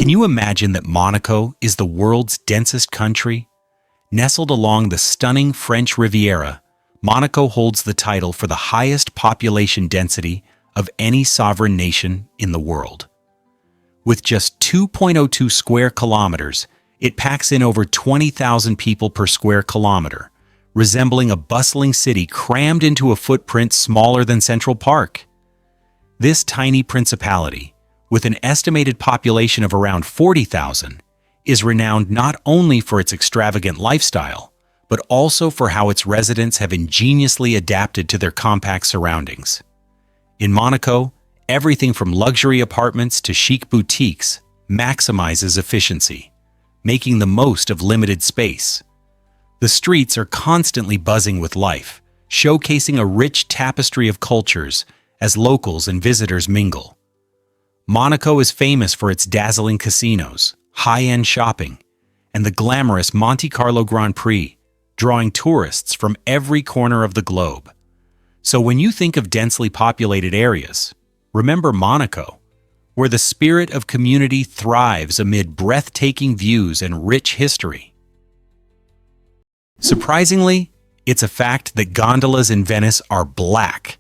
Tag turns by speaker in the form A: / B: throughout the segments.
A: Can you imagine that Monaco is the world's densest country? Nestled along the stunning French Riviera, Monaco holds the title for the highest population density of any sovereign nation in the world. With just 2.02 square kilometers, it packs in over 20,000 people per square kilometer, resembling a bustling city crammed into a footprint smaller than Central Park. This tiny principality, with an estimated population of around 40,000, is renowned not only for its extravagant lifestyle, but also for how its residents have ingeniously adapted to their compact surroundings. In Monaco, everything from luxury apartments to chic boutiques maximizes efficiency, making the most of limited space. The streets are constantly buzzing with life, showcasing a rich tapestry of cultures as locals and visitors mingle. Monaco is famous for its dazzling casinos, high-end shopping, and the glamorous Monte Carlo Grand Prix, drawing tourists from every corner of the globe. So when you think of densely populated areas, remember Monaco, where the spirit of community thrives amid breathtaking views and rich history. Surprisingly, it's a fact that gondolas in Venice are black.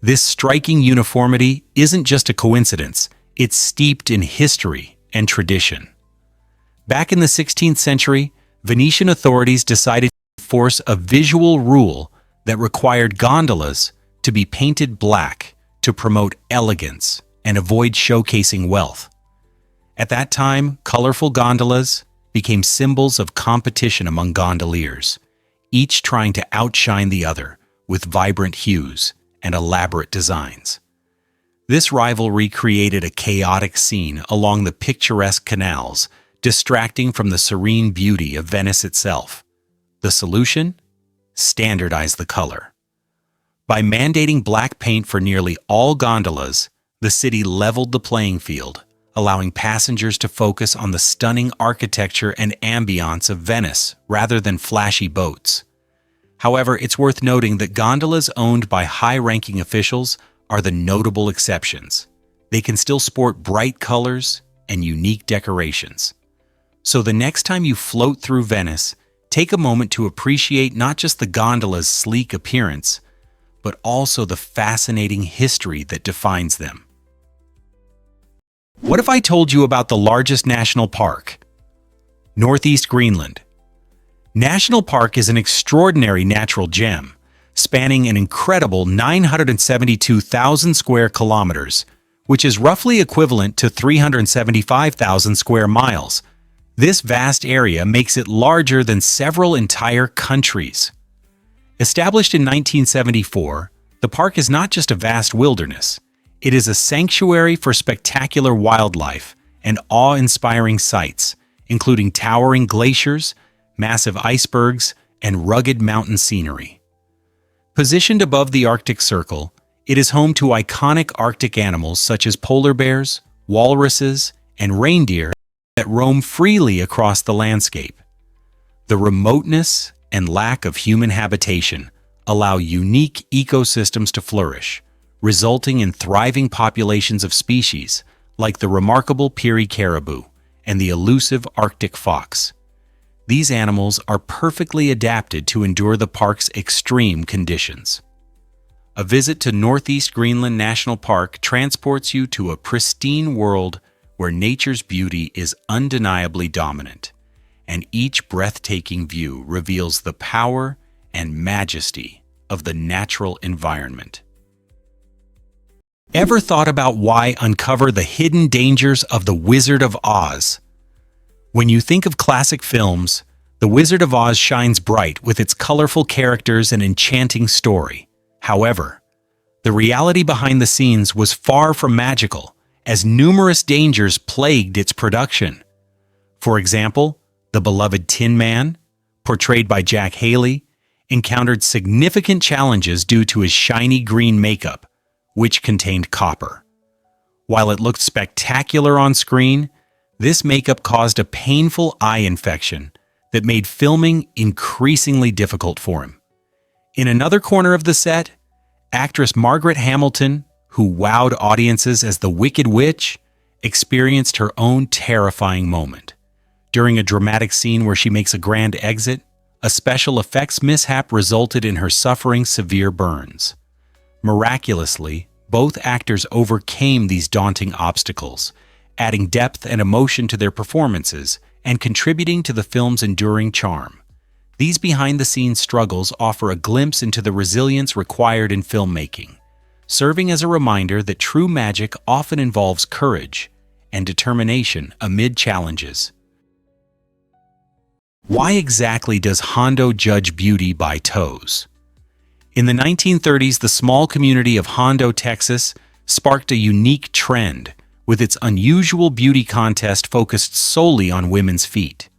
A: This striking uniformity isn't just a coincidence, it's steeped in history and tradition. Back in the 16th century, Venetian authorities decided to enforce a visual rule that required gondolas to be painted black to promote elegance and avoid showcasing wealth. At that time, colorful gondolas became symbols of competition among gondoliers, each trying to outshine the other with vibrant hues and elaborate designs. This rivalry created a chaotic scene along the picturesque canals, distracting from the serene beauty of Venice itself. The solution? Standardize the color. By mandating black paint for nearly all gondolas, the city leveled the playing field, allowing passengers to focus on the stunning architecture and ambiance of Venice rather than flashy boats. However, it's worth noting that gondolas owned by high-ranking officials are the notable exceptions. They can still sport bright colors and unique decorations. So the next time you float through Venice, take a moment to appreciate not just the gondola's sleek appearance, but also the fascinating history that defines them. What if I told you about the largest national park? Northeast Greenland. National Park is an extraordinary natural gem, spanning an incredible 972,000 square kilometers, which is roughly equivalent to 375,000 square miles. This vast area makes it larger than several entire countries. Established in 1974, the park is not just a vast wilderness. It is a sanctuary for spectacular wildlife and awe-inspiring sights, including towering glaciers, massive icebergs, and rugged mountain scenery. Positioned above the Arctic Circle, it is home to iconic Arctic animals such as polar bears, walruses, and reindeer that roam freely across the landscape. The remoteness and lack of human habitation allow unique ecosystems to flourish, resulting in thriving populations of species like the remarkable Peary caribou and the elusive Arctic fox. These animals are perfectly adapted to endure the park's extreme conditions. A visit to Northeast Greenland National Park transports you to a pristine world where nature's beauty is undeniably dominant, and each breathtaking view reveals the power and majesty of the natural environment. Ever thought about why uncover the hidden dangers of The Wizard of Oz? When you think of classic films, The Wizard of Oz shines bright with its colorful characters and enchanting story. However, the reality behind the scenes was far from magical, as numerous dangers plagued its production. For example, the beloved Tin Man, portrayed by Jack Haley, encountered significant challenges due to his shiny green makeup, which contained copper. While it looked spectacular on screen, this makeup caused a painful eye infection that made filming increasingly difficult for him. In another corner of the set, actress Margaret Hamilton, who wowed audiences as the Wicked Witch, experienced her own terrifying moment. During a dramatic scene where she makes a grand exit, a special effects mishap resulted in her suffering severe burns. Miraculously, both actors overcame these daunting obstacles, adding depth and emotion to their performances and contributing to the film's enduring charm. These behind-the-scenes struggles offer a glimpse into the resilience required in filmmaking, serving as a reminder that true magic often involves courage and determination amid challenges. Why exactly does Hondo judge beauty by toes? In the 1930s, the small community of Hondo, Texas, sparked a unique trend, with its unusual beauty contest focused solely on women's feet.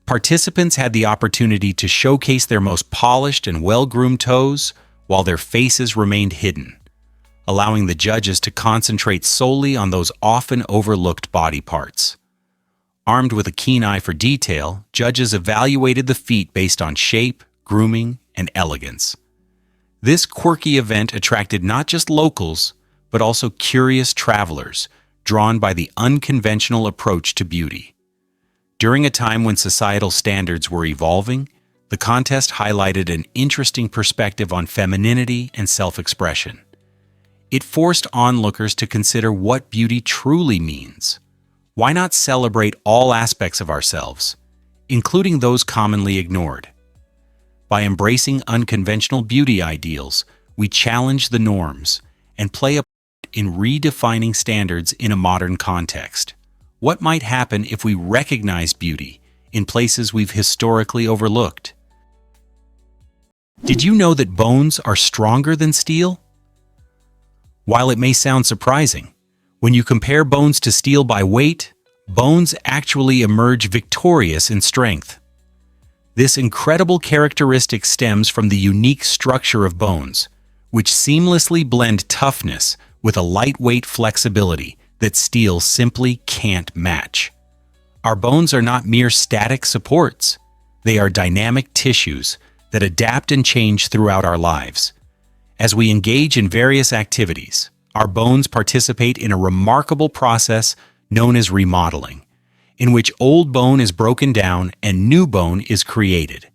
A: Participants had the opportunity to showcase their most polished and well-groomed toes, while their faces remained hidden, allowing the judges to concentrate solely on those often overlooked body parts. Armed with a keen eye for detail, judges evaluated the feet based on shape, grooming, and elegance. This quirky event attracted not just locals, but also curious travelers, drawn by the unconventional approach to beauty. During a time when societal standards were evolving, the contest highlighted an interesting perspective on femininity and self-expression. It forced onlookers to consider what beauty truly means. Why not celebrate all aspects of ourselves, including those commonly ignored? By embracing unconventional beauty ideals, we challenge the norms and play a part in redefining standards in a modern context. What might happen if we recognize beauty in places we've historically overlooked? Did you know that bones are stronger than steel? While it may sound surprising, when you compare bones to steel by weight, bones actually emerge victorious in strength. This incredible characteristic stems from the unique structure of bones, which seamlessly blend toughness with a lightweight flexibility that steel simply can't match. Our bones are not mere static supports. They are dynamic tissues that adapt and change throughout our lives. As we engage in various activities, our bones participate in a remarkable process known as remodeling, in which old bone is broken down and new bone is created.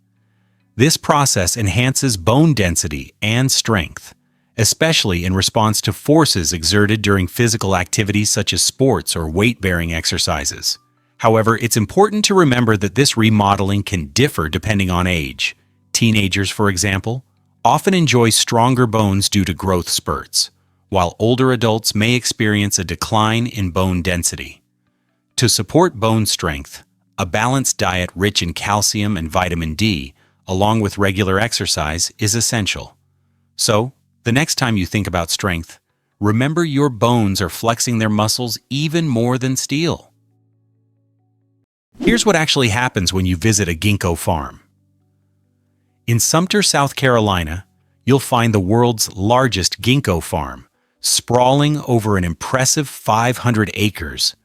A: This process enhances bone density and strength, especially in response to forces exerted during physical activities such as sports or weight-bearing exercises. However, it's important to remember that this remodeling can differ depending on age. Teenagers, for example, often enjoy stronger bones due to growth spurts, while older adults may experience a decline in bone density. To support bone strength, a balanced diet rich in calcium and vitamin D, along with regular exercise, is essential. So, the next time you think about strength, remember your bones are flexing their muscles even more than steel. Here's what actually happens when you visit a ginkgo farm. In Sumter, South Carolina, you'll find the world's largest ginkgo farm, sprawling over an impressive 500 acres.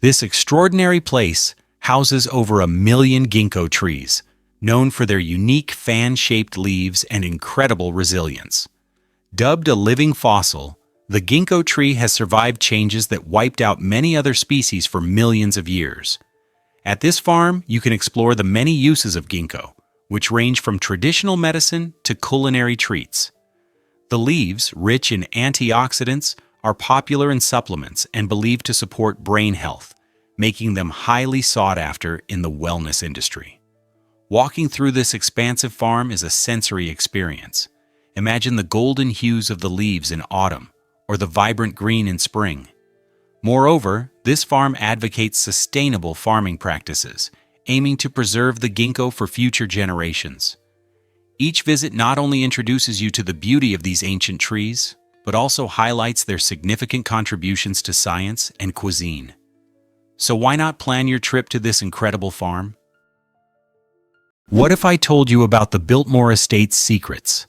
A: This extraordinary place houses over 1 million ginkgo trees, known for their unique fan-shaped leaves and incredible resilience. Dubbed a living fossil, the ginkgo tree has survived changes that wiped out many other species for millions of years. At this farm, you can explore the many uses of ginkgo, which range from traditional medicine to culinary treats. The leaves, rich in antioxidants, are popular in supplements and believed to support brain health, making them highly sought after in the wellness industry. Walking through this expansive farm is a sensory experience. Imagine the golden hues of the leaves in autumn or the vibrant green in spring. Moreover, this farm advocates sustainable farming practices, aiming to preserve the ginkgo for future generations. Each visit not only introduces you to the beauty of these ancient trees, but also highlights their significant contributions to science and cuisine. So why not plan your trip to this incredible farm? What if I told you about the Biltmore Estate's secrets?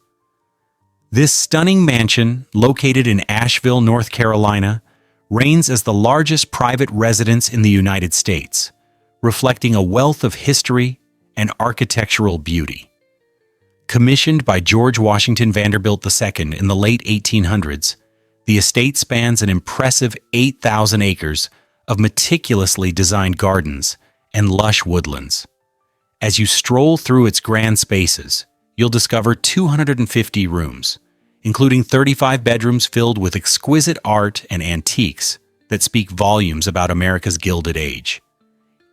A: This stunning mansion, located in Asheville, North Carolina, reigns as the largest private residence in the United States, reflecting a wealth of history and architectural beauty. Commissioned by George Washington Vanderbilt II in the late 1800s, the estate spans an impressive 8,000 acres of meticulously designed gardens and lush woodlands. As you stroll through its grand spaces, you'll discover 250 rooms, including 35 bedrooms filled with exquisite art and antiques that speak volumes about America's Gilded Age.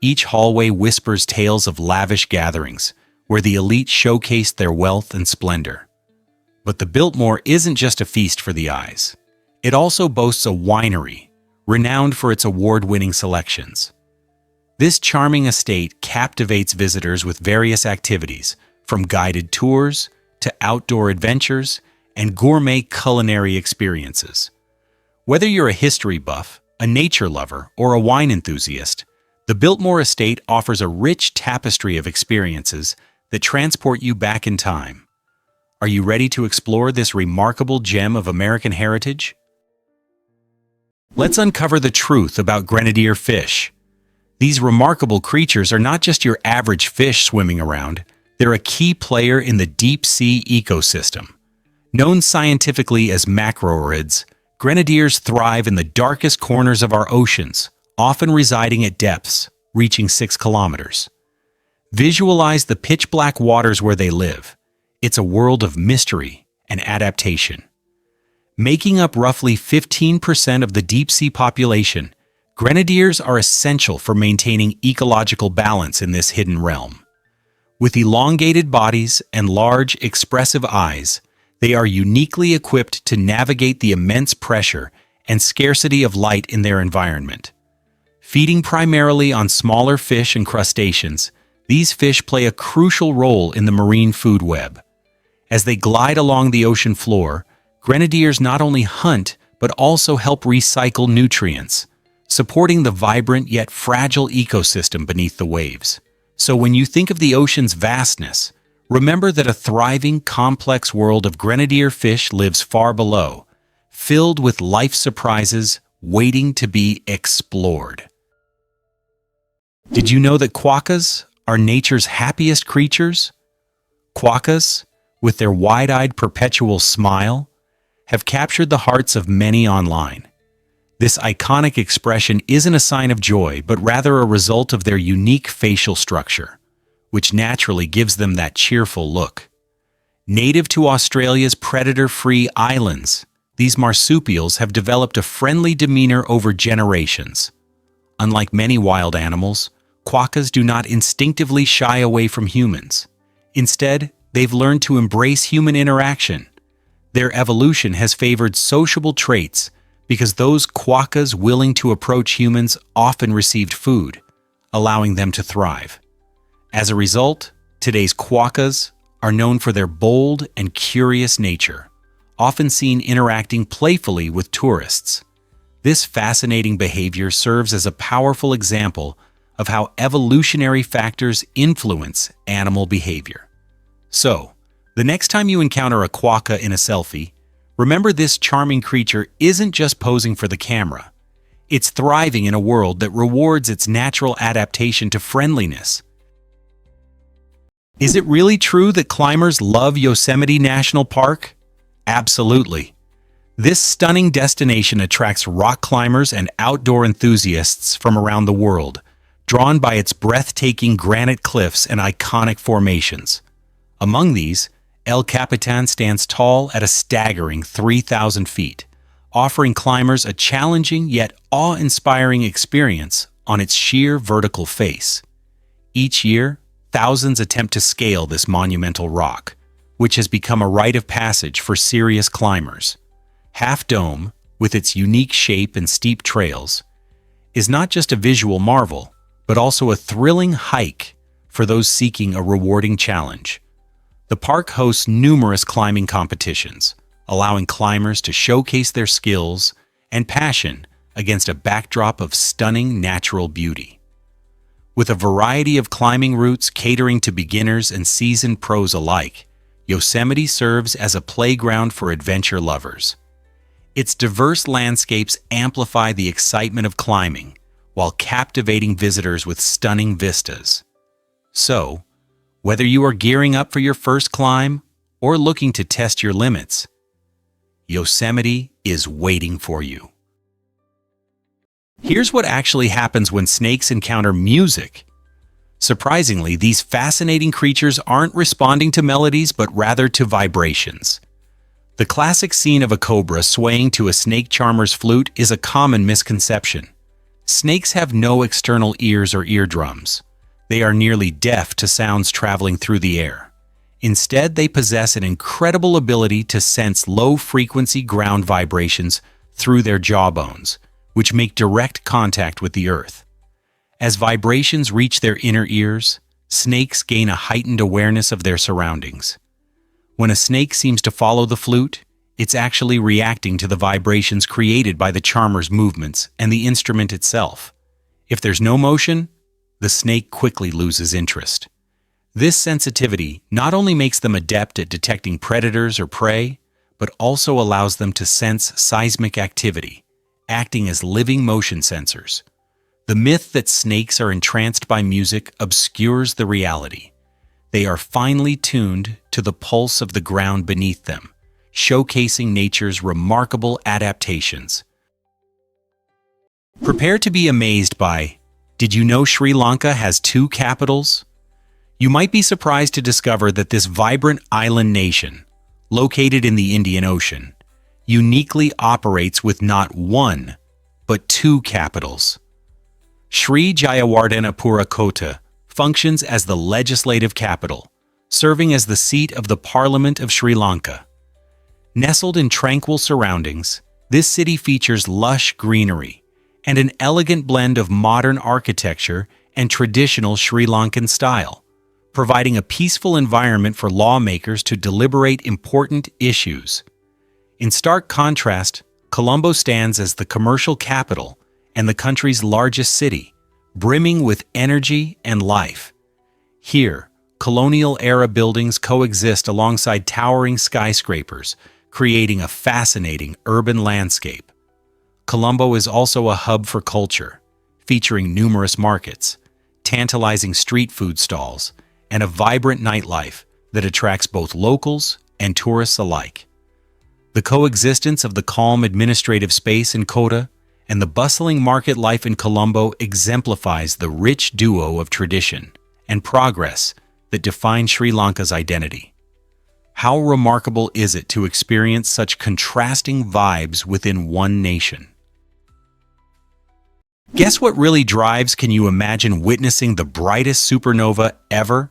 A: Each hallway whispers tales of lavish gatherings, where the elite showcase their wealth and splendor. But the Biltmore isn't just a feast for the eyes. It also boasts a winery, renowned for its award-winning selections. This charming estate captivates visitors with various activities, from guided tours to outdoor adventures and gourmet culinary experiences. Whether you're a history buff, a nature lover, or a wine enthusiast, the Biltmore Estate offers a rich tapestry of experiences that transport you back in time. Are you ready to explore this remarkable gem of American heritage? Let's uncover the truth about grenadier fish. These remarkable creatures are not just your average fish swimming around, they're a key player in the deep-sea ecosystem. Known scientifically as macroorids, grenadiers thrive in the darkest corners of our oceans, often residing at depths reaching 6 kilometers. Visualize the pitch-black waters where they live. It's a world of mystery and adaptation. Making up roughly 15% of the deep-sea population, grenadiers are essential for maintaining ecological balance in this hidden realm. With elongated bodies and large, expressive eyes, they are uniquely equipped to navigate the immense pressure and scarcity of light in their environment. Feeding primarily on smaller fish and crustaceans, these fish play a crucial role in the marine food web. As they glide along the ocean floor, grenadiers not only hunt but also help recycle nutrients, supporting the vibrant yet fragile ecosystem beneath the waves. So when you think of the ocean's vastness, remember that a thriving, complex world of grenadier fish lives far below, filled with life surprises waiting to be explored. Did you know that quokkas are nature's happiest creatures? Quokkas, with their wide-eyed perpetual smile, have captured the hearts of many online. This iconic expression isn't a sign of joy, but rather a result of their unique facial structure, which naturally gives them that cheerful look. Native to Australia's predator-free islands, these marsupials have developed a friendly demeanor over generations. Unlike many wild animals, quokkas do not instinctively shy away from humans. Instead, they've learned to embrace human interaction. Their evolution has favored sociable traits because those quokkas willing to approach humans often received food, allowing them to thrive. As a result, today's quokkas are known for their bold and curious nature, often seen interacting playfully with tourists. This fascinating behavior serves as a powerful example of how evolutionary factors influence animal behavior. So, the next time you encounter a quokka in a selfie, remember this charming creature isn't just posing for the camera. It's thriving in a world that rewards its natural adaptation to friendliness. Is it really true that climbers love Yosemite National Park? Absolutely. This stunning destination attracts rock climbers and outdoor enthusiasts from around the world, drawn by its breathtaking granite cliffs and iconic formations. Among these, El Capitan stands tall at a staggering 3,000 feet, offering climbers a challenging yet awe-inspiring experience on its sheer vertical face. Each year, thousands attempt to scale this monumental rock, which has become a rite of passage for serious climbers. Half Dome, with its unique shape and steep trails, is not just a visual marvel, but also a thrilling hike for those seeking a rewarding challenge. The park hosts numerous climbing competitions, allowing climbers to showcase their skills and passion against a backdrop of stunning natural beauty. With a variety of climbing routes catering to beginners and seasoned pros alike, Yosemite serves as a playground for adventure lovers. Its diverse landscapes amplify the excitement of climbing, while captivating visitors with stunning vistas. So, whether you are gearing up for your first climb or looking to test your limits, Yosemite is waiting for you. Here's what actually happens when snakes encounter music. Surprisingly, these fascinating creatures aren't responding to melodies but rather to vibrations. The classic scene of a cobra swaying to a snake charmer's flute is a common misconception. Snakes have no external ears or eardrums. They are nearly deaf to sounds traveling through the air. Instead, they possess an incredible ability to sense low-frequency ground vibrations through their jawbones, which make direct contact with the earth. As vibrations reach their inner ears, snakes gain a heightened awareness of their surroundings. When a snake seems to follow the flute, it's actually reacting to the vibrations created by the charmer's movements and the instrument itself. If there's no motion, the snake quickly loses interest. This sensitivity not only makes them adept at detecting predators or prey, but also allows them to sense seismic activity, acting as living motion sensors. The myth that snakes are entranced by music obscures the reality. They are finely tuned to the pulse of the ground beneath them, showcasing nature's remarkable adaptations. Prepare to be amazed by, did you know Sri Lanka has 2 capitals? You might be surprised to discover that this vibrant island nation, located in the Indian Ocean, uniquely operates with not 1, but 2 capitals. Sri Jayawardenapura Kota functions as the legislative capital, serving as the seat of the Parliament of Sri Lanka. Nestled in tranquil surroundings, this city features lush greenery and an elegant blend of modern architecture and traditional Sri Lankan style, providing a peaceful environment for lawmakers to deliberate important issues. In stark contrast, Colombo stands as the commercial capital and the country's largest city, brimming with energy and life. Here, colonial-era buildings coexist alongside towering skyscrapers, creating a fascinating urban landscape. Colombo is also a hub for culture, featuring numerous markets, tantalizing street food stalls, and a vibrant nightlife that attracts both locals and tourists alike. The coexistence of the calm administrative space in Kota and the bustling market life in Colombo exemplifies the rich duo of tradition and progress that define Sri Lanka's identity. How remarkable is it to experience such contrasting vibes within one nation? Guess what really drives? Can you imagine witnessing the brightest supernova ever?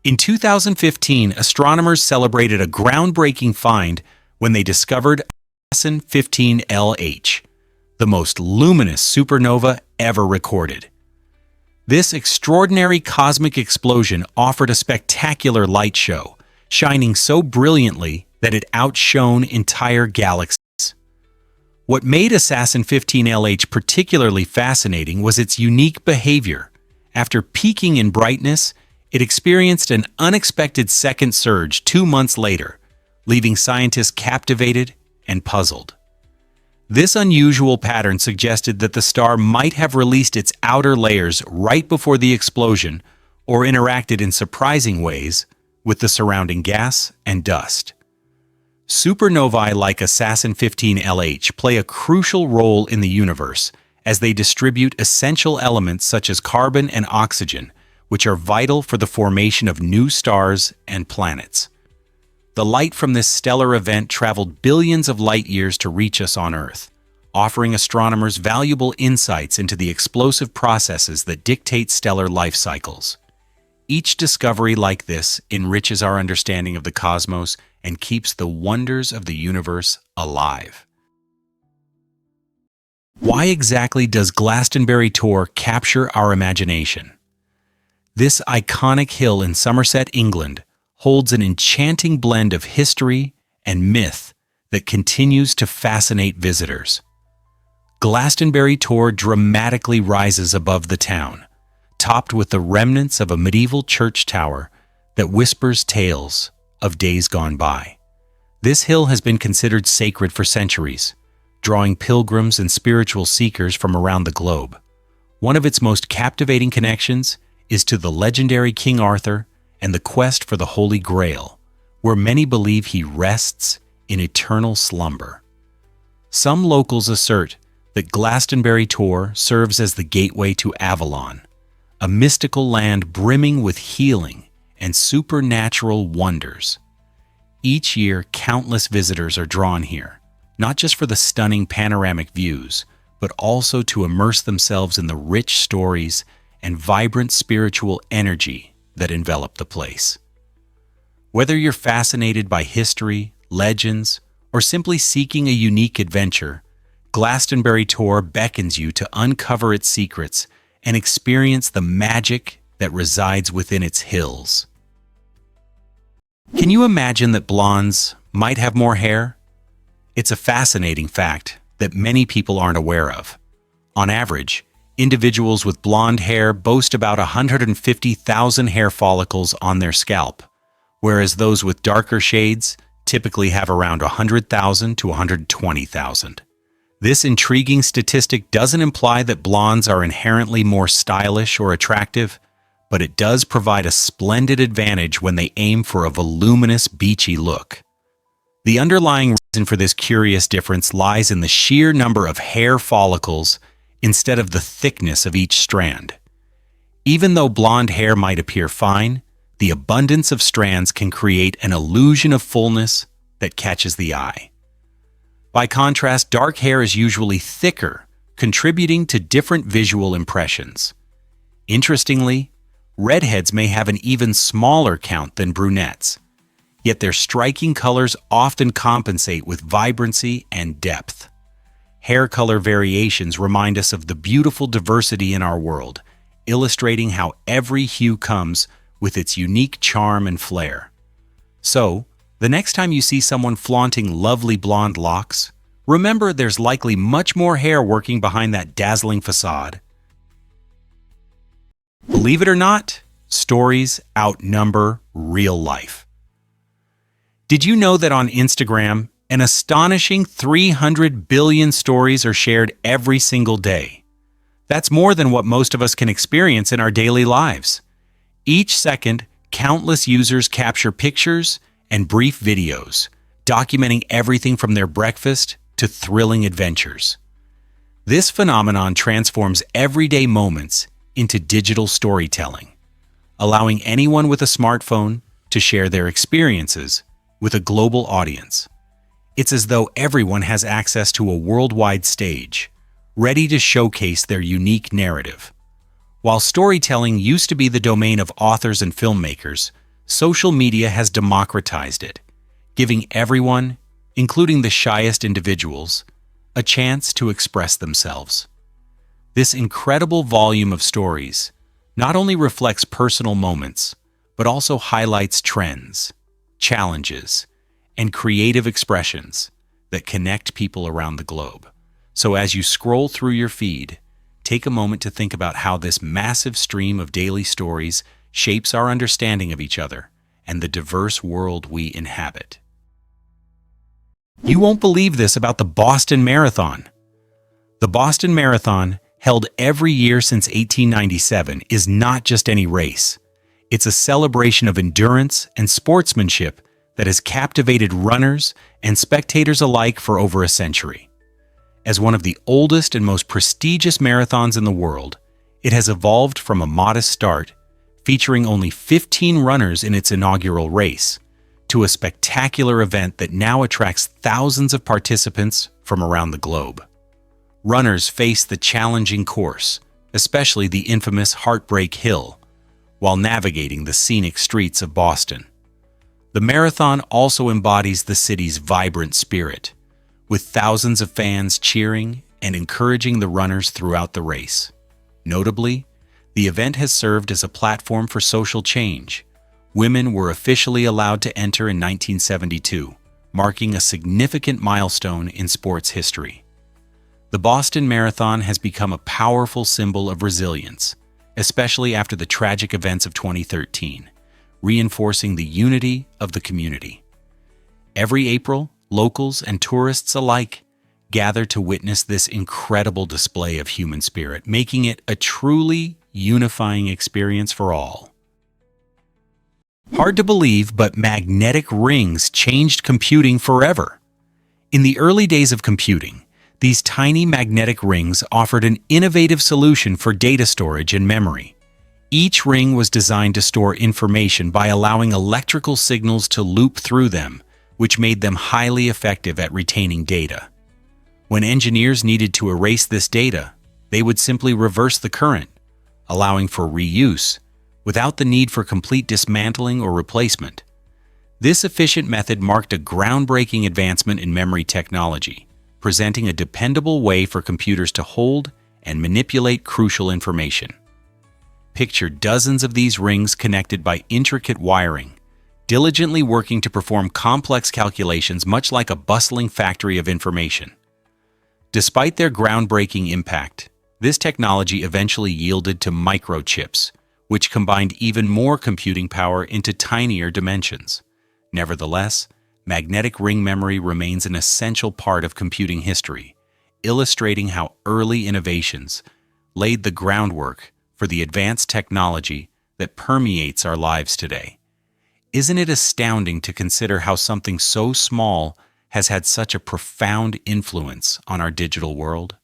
A: In 2015, astronomers celebrated a groundbreaking find when they discovered Sasin 15LH, the most luminous supernova ever recorded. This extraordinary cosmic explosion offered a spectacular light show, shining so brilliantly that it outshone entire galaxies. What made Sasin 15LH particularly fascinating was its unique behavior. After peaking in brightness, it experienced an unexpected second surge 2 months later, leaving scientists captivated and puzzled. This unusual pattern suggested that the star might have released its outer layers right before the explosion or interacted in surprising ways with the surrounding gas and dust. Supernovae like Sasin 15LH play a crucial role in the universe as they distribute essential elements such as carbon and oxygen, which are vital for the formation of new stars and planets. The light from this stellar event traveled billions of light years to reach us on Earth, offering astronomers valuable insights into the explosive processes that dictate stellar life cycles. Each discovery like this enriches our understanding of the cosmos and keeps the wonders of the universe alive. Why exactly does Glastonbury Tor capture our imagination? This iconic hill in Somerset, England, holds an enchanting blend of history and myth that continues to fascinate visitors. Glastonbury Tor dramatically rises above the town, topped with the remnants of a medieval church tower that whispers tales of days gone by. This hill has been considered sacred for centuries, drawing pilgrims and spiritual seekers from around the globe. One of its most captivating connections is to the legendary King Arthur and the quest for the Holy Grail, where many believe he rests in eternal slumber. Some locals assert that Glastonbury Tor serves as the gateway to Avalon, a mystical land brimming with healing and supernatural wonders. Each year, countless visitors are drawn here, not just for the stunning panoramic views, but also to immerse themselves in the rich stories and vibrant spiritual energy that envelop the place. Whether you're fascinated by history, legends, or simply seeking a unique adventure, Glastonbury Tor beckons you to uncover its secrets and experience the magic that resides within its hills. Can you imagine that blondes might have more hair? It's a fascinating fact that many people aren't aware of. On average, individuals with blonde hair boast about 150,000 hair follicles on their scalp, whereas those with darker shades typically have around 100,000 to 120,000. This intriguing statistic doesn't imply that blondes are inherently more stylish or attractive, but it does provide a splendid advantage when they aim for a voluminous, beachy look. The underlying reason for this curious difference lies in the sheer number of hair follicles instead of the thickness of each strand. Even though blonde hair might appear fine, the abundance of strands can create an illusion of fullness that catches the eye. By contrast, dark hair is usually thicker, contributing to different visual impressions. Interestingly, redheads may have an even smaller count than brunettes, yet their striking colors often compensate with vibrancy and depth. Hair color variations remind us of the beautiful diversity in our world, illustrating how every hue comes with its unique charm and flair. So, the next time you see someone flaunting lovely blonde locks, remember there's likely much more hair working behind that dazzling facade. Believe it or not, stories outnumber real life. Did you know that on Instagram, an astonishing 300 billion stories are shared every single day? That's more than what most of us can experience in our daily lives. Each second, countless users capture pictures and brief videos, documenting everything from their breakfast to thrilling adventures. This phenomenon transforms everyday moments into digital storytelling, allowing anyone with a smartphone to share their experiences with a global audience. It's as though everyone has access to a worldwide stage, ready to showcase their unique narrative. While storytelling used to be the domain of authors and filmmakers, social media has democratized it, giving everyone, including the shyest individuals, a chance to express themselves. This incredible volume of stories not only reflects personal moments, but also highlights trends, challenges, and creative expressions that connect people around the globe. So as you scroll through your feed, take a moment to think about how this massive stream of daily stories shapes our understanding of each other and the diverse world we inhabit. You won't believe this about the Boston Marathon. The Boston Marathon, held every year since 1897, is not just any race. It's a celebration of endurance and sportsmanship that has captivated runners and spectators alike for over a century. As one of the oldest and most prestigious marathons in the world, it has evolved from a modest start, featuring only 15 runners in its inaugural race, to a spectacular event that now attracts thousands of participants from around the globe. Runners face the challenging course, especially the infamous Heartbreak Hill, while navigating the scenic streets of Boston. The marathon also embodies the city's vibrant spirit, with thousands of fans cheering and encouraging the runners throughout the race. Notably, the event has served as a platform for social change. Women were officially allowed to enter in 1972, marking a significant milestone in sports history. The Boston Marathon has become a powerful symbol of resilience, especially after the tragic events of 2013, reinforcing the unity of the community. Every April, locals and tourists alike gather to witness this incredible display of human spirit, making it a truly unifying experience for all. Hard to believe, but magnetic rings changed computing forever. In the early days of computing, These tiny magnetic rings offered an innovative solution for data storage and memory. Each ring was designed to store information by allowing electrical signals to loop through them, which made them highly effective at retaining data. When engineers needed to erase this data, they would simply reverse the current, allowing for reuse, without the need for complete dismantling or replacement. This efficient method marked a groundbreaking advancement in memory technology, presenting a dependable way for computers to hold and manipulate crucial information. Picture dozens of these rings connected by intricate wiring, diligently working to perform complex calculations much like a bustling factory of information. Despite their groundbreaking impact, this technology eventually yielded to microchips, which combined even more computing power into tinier dimensions. Nevertheless, magnetic ring memory remains an essential part of computing history, illustrating how early innovations laid the groundwork for the advanced technology that permeates our lives today. Isn't it astounding to consider how something so small has had such a profound influence on our digital world?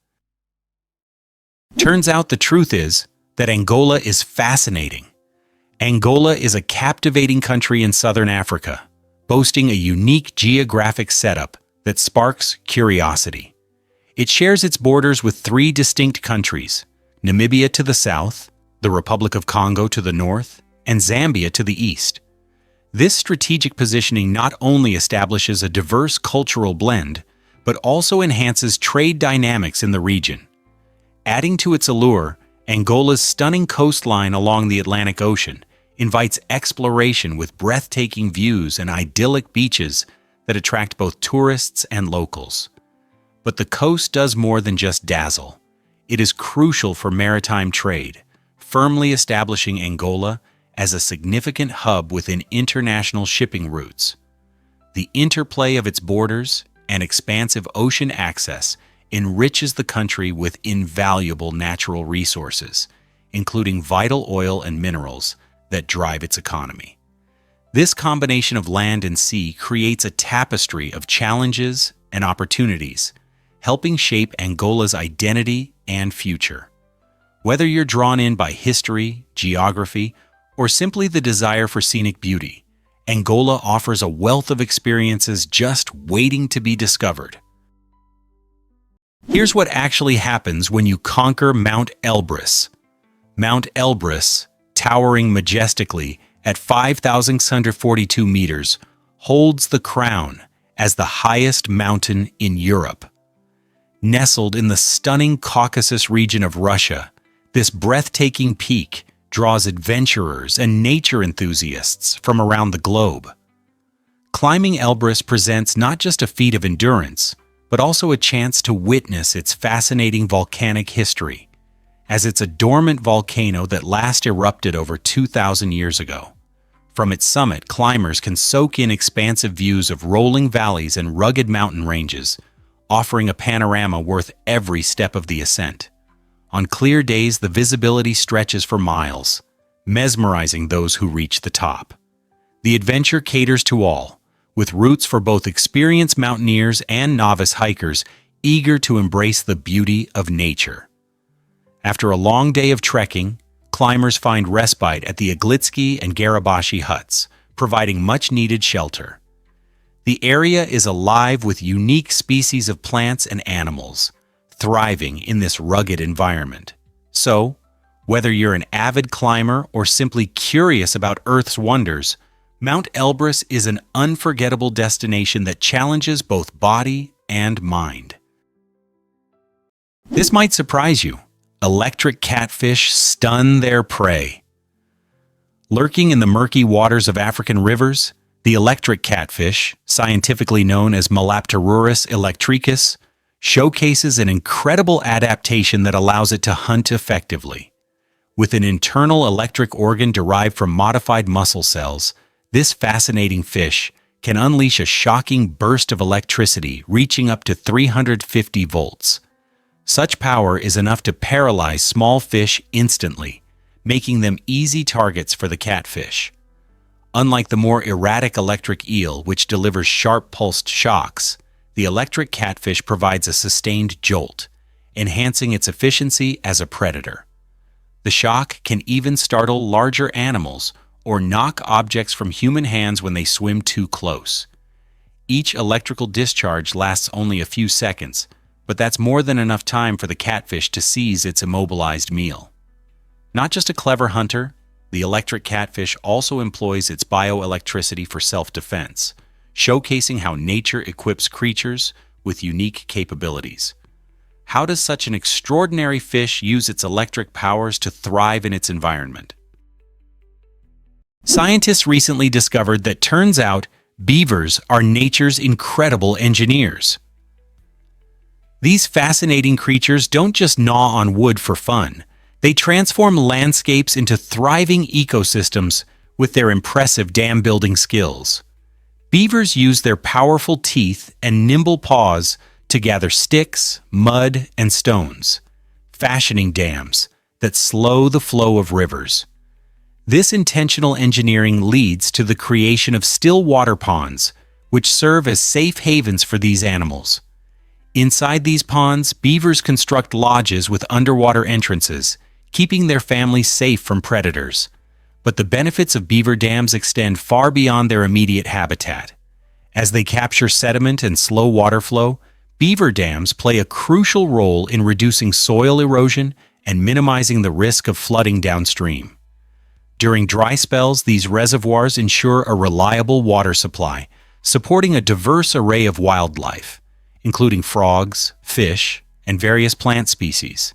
A: Turns out the truth is that Angola is fascinating. Angola is a captivating country in southern Africa, boasting a unique geographic setup that sparks curiosity. It shares its borders with three distinct countries: Namibia to the south, the Republic of Congo to the north, and Zambia to the east. This strategic positioning not only establishes a diverse cultural blend, but also enhances trade dynamics in the region. Adding to its allure, Angola's stunning coastline along the Atlantic Ocean invites exploration with breathtaking views and idyllic beaches that attract both tourists and locals. But the coast does more than just dazzle. It is crucial for maritime trade, firmly establishing Angola as a significant hub within international shipping routes. The interplay of its borders and expansive ocean access enriches the country with invaluable natural resources, including vital oil and minerals that drive its economy. This combination of land and sea creates a tapestry of challenges and opportunities, helping shape Angola's identity and future. Whether you're drawn in by history, geography, or simply the desire for scenic beauty, Angola offers a wealth of experiences just waiting to be discovered. Here's what actually happens when you conquer Mount Elbrus. Mount Elbrus, towering majestically at 5,642 meters, holds the crown as the highest mountain in Europe. Nestled in the stunning Caucasus region of Russia, this breathtaking peak draws adventurers and nature enthusiasts from around the globe. Climbing Elbrus presents not just a feat of endurance, but also a chance to witness its fascinating volcanic history, as it's a dormant volcano that last erupted over 2,000 years ago. From its summit, climbers can soak in expansive views of rolling valleys and rugged mountain ranges, offering a panorama worth every step of the ascent. On clear days, the visibility stretches for miles, mesmerizing those who reach the top. The adventure caters to all, with routes for both experienced mountaineers and novice hikers eager to embrace the beauty of nature. After a long day of trekking, climbers find respite at the Iglitsky and Garabashi huts, providing much-needed shelter. The area is alive with unique species of plants and animals, thriving in this rugged environment. So, whether you're an avid climber or simply curious about Earth's wonders, Mount Elbrus is an unforgettable destination that challenges both body and mind. This might surprise you. Electric catfish stun their prey. Lurking in the murky waters of African rivers, the electric catfish, scientifically known as Melapterurus electricus, showcases an incredible adaptation that allows it to hunt effectively. With an internal electric organ derived from modified muscle cells, this fascinating fish can unleash a shocking burst of electricity reaching up to 350 volts. Such power is enough to paralyze small fish instantly, making them easy targets for the catfish. Unlike the more erratic electric eel, which delivers sharp pulsed shocks, the electric catfish provides a sustained jolt, enhancing its efficiency as a predator. The shock can even startle larger animals or knock objects from human hands when they swim too close. Each electrical discharge lasts only a few seconds, but that's more than enough time for the catfish to seize its immobilized meal. Not just a clever hunter, the electric catfish also employs its bioelectricity for self-defense, showcasing how nature equips creatures with unique capabilities. How does such an extraordinary fish use its electric powers to thrive in its environment? Scientists recently discovered that turns out beavers are nature's incredible engineers. These fascinating creatures don't just gnaw on wood for fun. They transform landscapes into thriving ecosystems with their impressive dam-building skills. Beavers use their powerful teeth and nimble paws to gather sticks, mud, and stones, fashioning dams that slow the flow of rivers. This intentional engineering leads to the creation of still water ponds, which serve as safe havens for these animals. Inside these ponds, beavers construct lodges with underwater entrances, keeping their families safe from predators. But the benefits of beaver dams extend far beyond their immediate habitat. As they capture sediment and slow water flow, beaver dams play a crucial role in reducing soil erosion and minimizing the risk of flooding downstream. During dry spells, these reservoirs ensure a reliable water supply, supporting a diverse array of wildlife, including frogs, fish, and various plant species.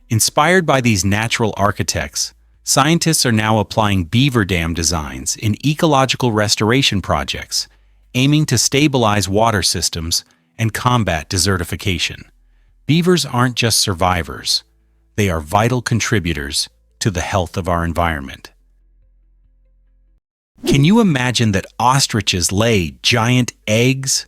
A: Inspired by these natural architects, scientists are now applying beaver dam designs in ecological restoration projects, aiming to stabilize water systems and combat desertification. Beavers aren't just survivors, they are vital contributors to the health of our environment. Can you imagine that ostriches lay giant eggs?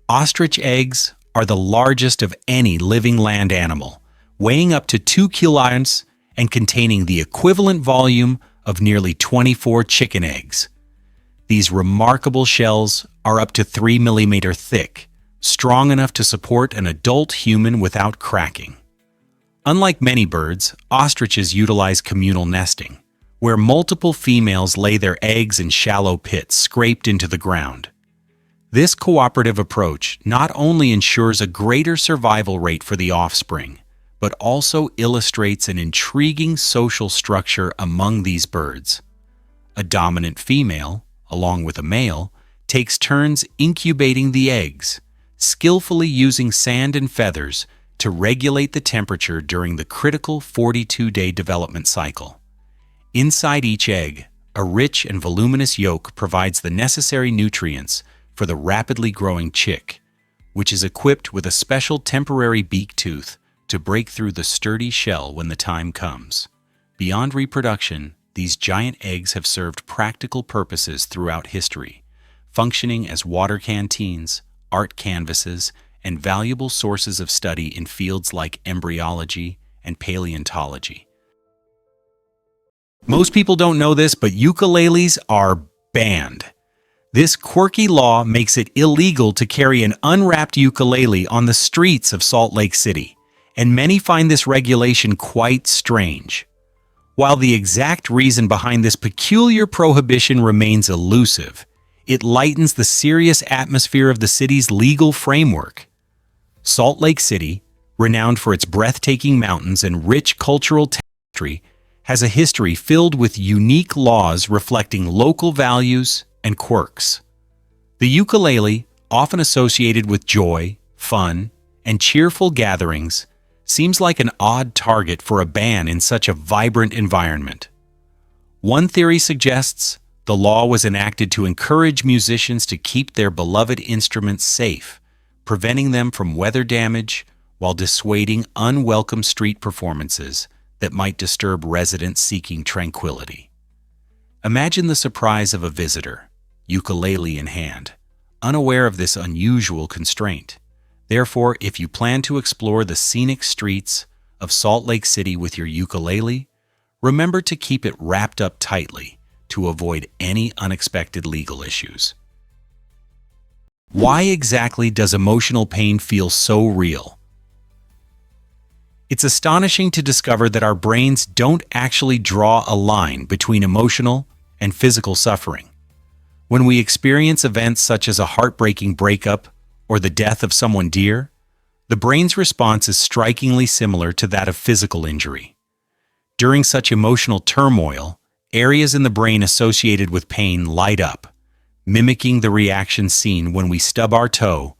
A: Ostrich eggs are the largest of any living land animal, weighing up to 2 kilograms and containing the equivalent volume of nearly 24 chicken eggs. These remarkable shells are up to 3 millimeters thick, strong enough to support an adult human without cracking. Unlike many birds, ostriches utilize communal nesting, where multiple females lay their eggs in shallow pits scraped into the ground. This cooperative approach not only ensures a greater survival rate for the offspring, but also illustrates an intriguing social structure among these birds. A dominant female, along with a male, takes turns incubating the eggs, skillfully using sand and feathers to regulate the temperature during the critical 42-day development cycle. Inside each egg, a rich and voluminous yolk provides the necessary nutrients for the rapidly growing chick, which is equipped with a special temporary beak tooth to break through the sturdy shell when the time comes. Beyond reproduction, these giant eggs have served practical purposes throughout history, functioning as water canteens, art canvases, and valuable sources of study in fields like embryology and paleontology. Most people don't know this, but ukuleles are banned. This quirky law makes it illegal to carry an unwrapped ukulele on the streets of Salt Lake City, and many find this regulation quite strange. While the exact reason behind this peculiar prohibition remains elusive, it lightens the serious atmosphere of the city's legal framework. Salt Lake City, renowned for its breathtaking mountains and rich cultural tapestry, has a history filled with unique laws reflecting local values and quirks. The ukulele, often associated with joy, fun, and cheerful gatherings, seems like an odd target for a ban in such a vibrant environment. One theory suggests the law was enacted to encourage musicians to keep their beloved instruments safe, preventing them from weather damage while dissuading unwelcome street performances that might disturb residents seeking tranquility. Imagine the surprise of a visitor, ukulele in hand, unaware of this unusual constraint. Therefore, if you plan to explore the scenic streets of Salt Lake City with your ukulele, remember to keep it wrapped up tightly to avoid any unexpected legal issues. Why exactly does emotional pain feel so real? It's astonishing to discover that our brains don't actually draw a line between emotional and physical suffering. When we experience events such as a heartbreaking breakup or the death of someone dear, the brain's response is strikingly similar to that of physical injury. During such emotional turmoil, areas in the brain associated with pain light up, mimicking the reaction seen when we stub our toe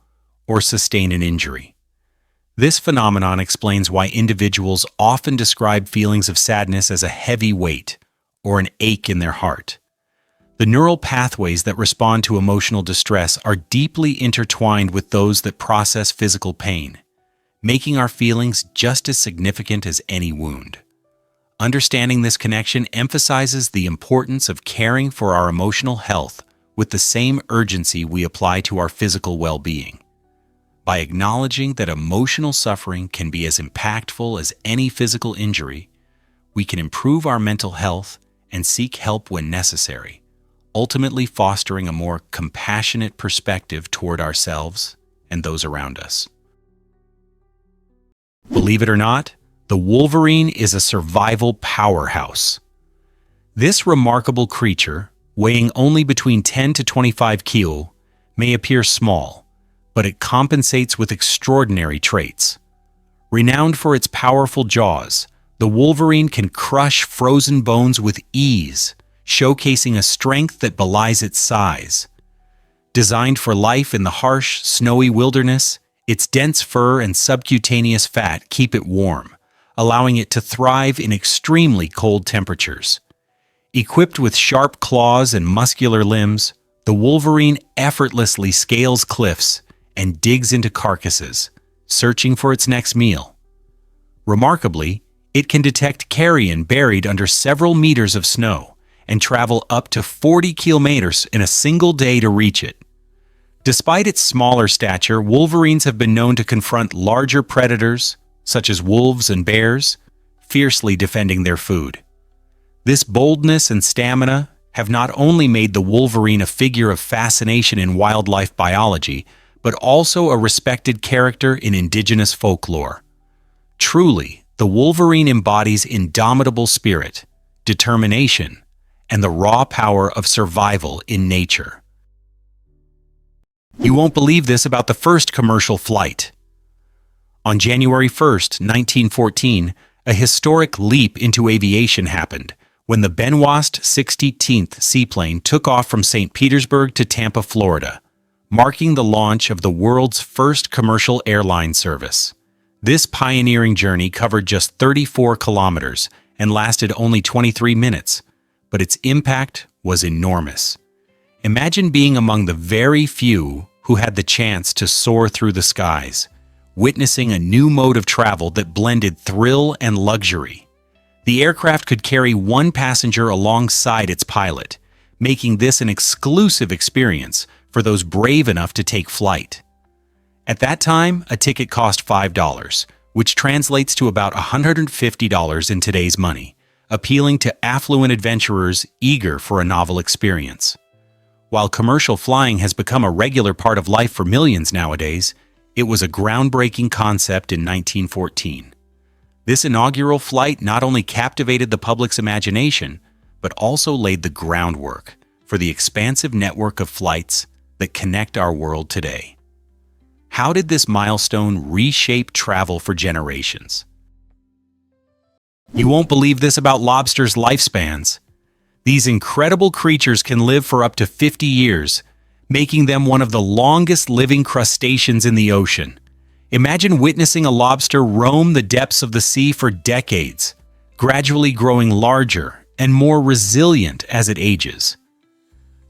A: or sustain an injury. This phenomenon explains why individuals often describe feelings of sadness as a heavy weight or an ache in their heart. The neural pathways that respond to emotional distress are deeply intertwined with those that process physical pain, making our feelings just as significant as any wound. Understanding this connection emphasizes the importance of caring for our emotional health with the same urgency we apply to our physical well-being. By acknowledging that emotional suffering can be as impactful as any physical injury, we can improve our mental health and seek help when necessary, ultimately fostering a more compassionate perspective toward ourselves and those around us. Believe it or not, the wolverine is a survival powerhouse. This remarkable creature, weighing only between 10 to 25 kilo, may appear small, but it compensates with extraordinary traits. Renowned for its powerful jaws, the wolverine can crush frozen bones with ease, showcasing a strength that belies its size. Designed for life in the harsh, snowy wilderness, its dense fur and subcutaneous fat keep it warm, allowing it to thrive in extremely cold temperatures. Equipped with sharp claws and muscular limbs, the wolverine effortlessly scales cliffs and digs into carcasses, searching for its next meal. Remarkably, it can detect carrion buried under several meters of snow and travel up to 40 kilometers in a single day to reach it. Despite its smaller stature, wolverines have been known to confront larger predators, such as wolves and bears, fiercely defending their food. This boldness and stamina have not only made the wolverine a figure of fascination in wildlife biology, but also a respected character in indigenous folklore. Truly, the wolverine embodies indomitable spirit, determination, and the raw power of survival in nature. You won't believe this about the first commercial flight. On January 1st, 1914, a historic leap into aviation happened when the Benoist 16th seaplane took off from St. Petersburg to Tampa, Florida, marking the launch of the world's first commercial airline service. This pioneering journey covered just 34 kilometers and lasted only 23 minutes, but its impact was enormous. Imagine being among the very few who had the chance to soar through the skies, witnessing a new mode of travel that blended thrill and luxury. The aircraft could carry one passenger alongside its pilot, making this an exclusive experience for those brave enough to take flight. At that time, a ticket cost $5, which translates to about $150 in today's money, appealing to affluent adventurers eager for a novel experience. While commercial flying has become a regular part of life for millions nowadays, it was a groundbreaking concept in 1914. This inaugural flight not only captivated the public's imagination, but also laid the groundwork for the expansive network of flights that connect our world today. How did this milestone reshape travel for generations? You won't believe this about lobsters' lifespans. These incredible creatures can live for up to 50 years, making them one of the longest living crustaceans in the ocean. Imagine witnessing a lobster roam the depths of the sea for decades, gradually growing larger and more resilient as it ages.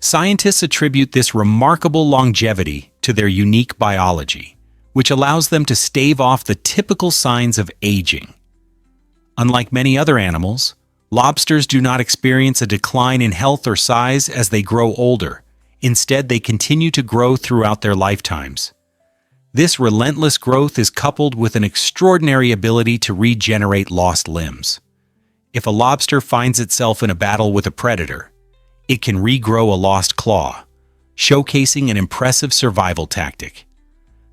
A: Scientists attribute this remarkable longevity to their unique biology, which allows them to stave off the typical signs of aging. Unlike many other animals, lobsters do not experience a decline in health or size as they grow older. Instead, they continue to grow throughout their lifetimes. This relentless growth is coupled with an extraordinary ability to regenerate lost limbs. If a lobster finds itself in a battle with a predator, it can regrow a lost claw, showcasing an impressive survival tactic.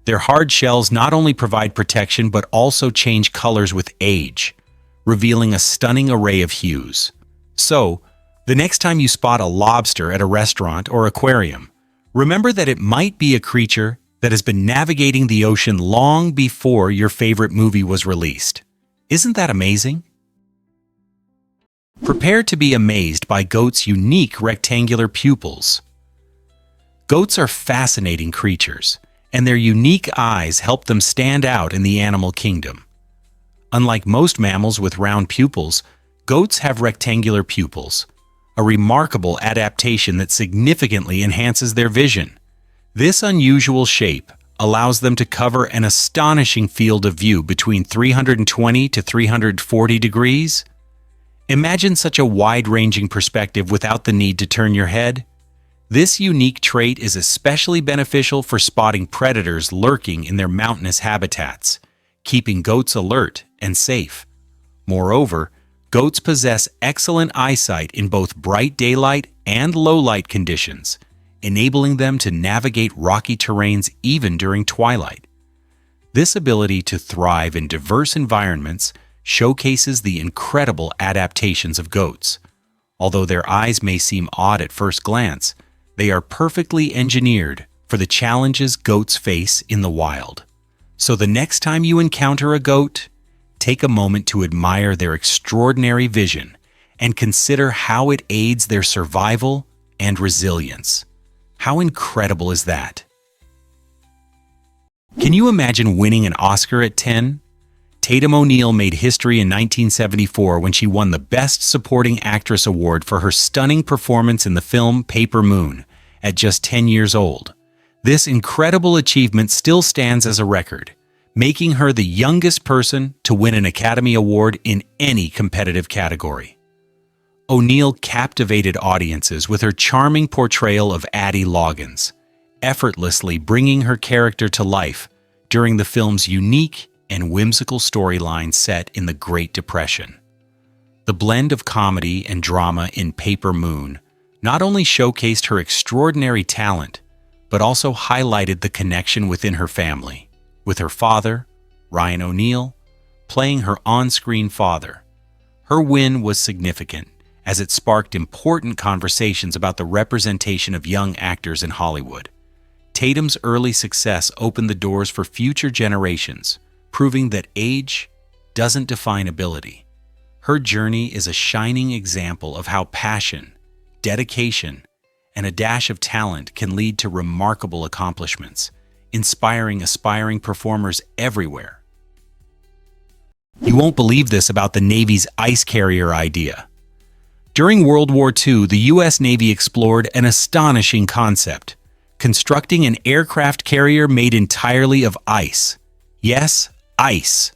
A: Their hard shells not only provide protection but also change colors with age, revealing a stunning array of hues. So, the next time you spot a lobster at a restaurant or aquarium, remember that it might be a creature that has been navigating the ocean long before your favorite movie was released. Isn't that amazing? Prepare to be amazed by goats' unique rectangular pupils. Goats are fascinating creatures, and their unique eyes help them stand out in the animal kingdom. Unlike most mammals with round pupils, goats have rectangular pupils, a remarkable adaptation that significantly enhances their vision. This unusual shape allows them to cover an astonishing field of view between 320 to 340 degrees. Imagine such a wide-ranging perspective without the need to turn your head. This unique trait is especially beneficial for spotting predators lurking in their mountainous habitats, keeping goats alert and safe. Moreover, goats possess excellent eyesight in both bright daylight and low-light conditions, enabling them to navigate rocky terrains even during twilight. This ability to thrive in diverse environments showcases the incredible adaptations of goats. Although their eyes may seem odd at first glance, they are perfectly engineered for the challenges goats face in the wild. So the next time you encounter a goat, take a moment to admire their extraordinary vision and consider how it aids their survival and resilience. How incredible is that? Can you imagine winning an Oscar at 10? Tatum O'Neal made history in 1974 when she won the Best Supporting Actress award for her stunning performance in the film Paper Moon at just 10 years old. This incredible achievement still stands as a record, making her the youngest person to win an Academy Award in any competitive category. O'Neal captivated audiences with her charming portrayal of Addie Loggins, effortlessly bringing her character to life during the film's unique and whimsical storyline set in the Great Depression. The blend of comedy and drama in Paper Moon not only showcased her extraordinary talent, but also highlighted the connection within her family, with her father, Ryan O'Neal, playing her on-screen father. Her win was significant, as it sparked important conversations about the representation of young actors in Hollywood. Tatum's early success opened the doors for future generations, proving that age doesn't define ability. Her journey is a shining example of how passion, dedication, and a dash of talent can lead to remarkable accomplishments, inspiring aspiring performers everywhere. You won't believe this about the Navy's ice carrier idea. During World War II, the U.S. Navy explored an astonishing concept, constructing an aircraft carrier made entirely of ice. Yes, ice.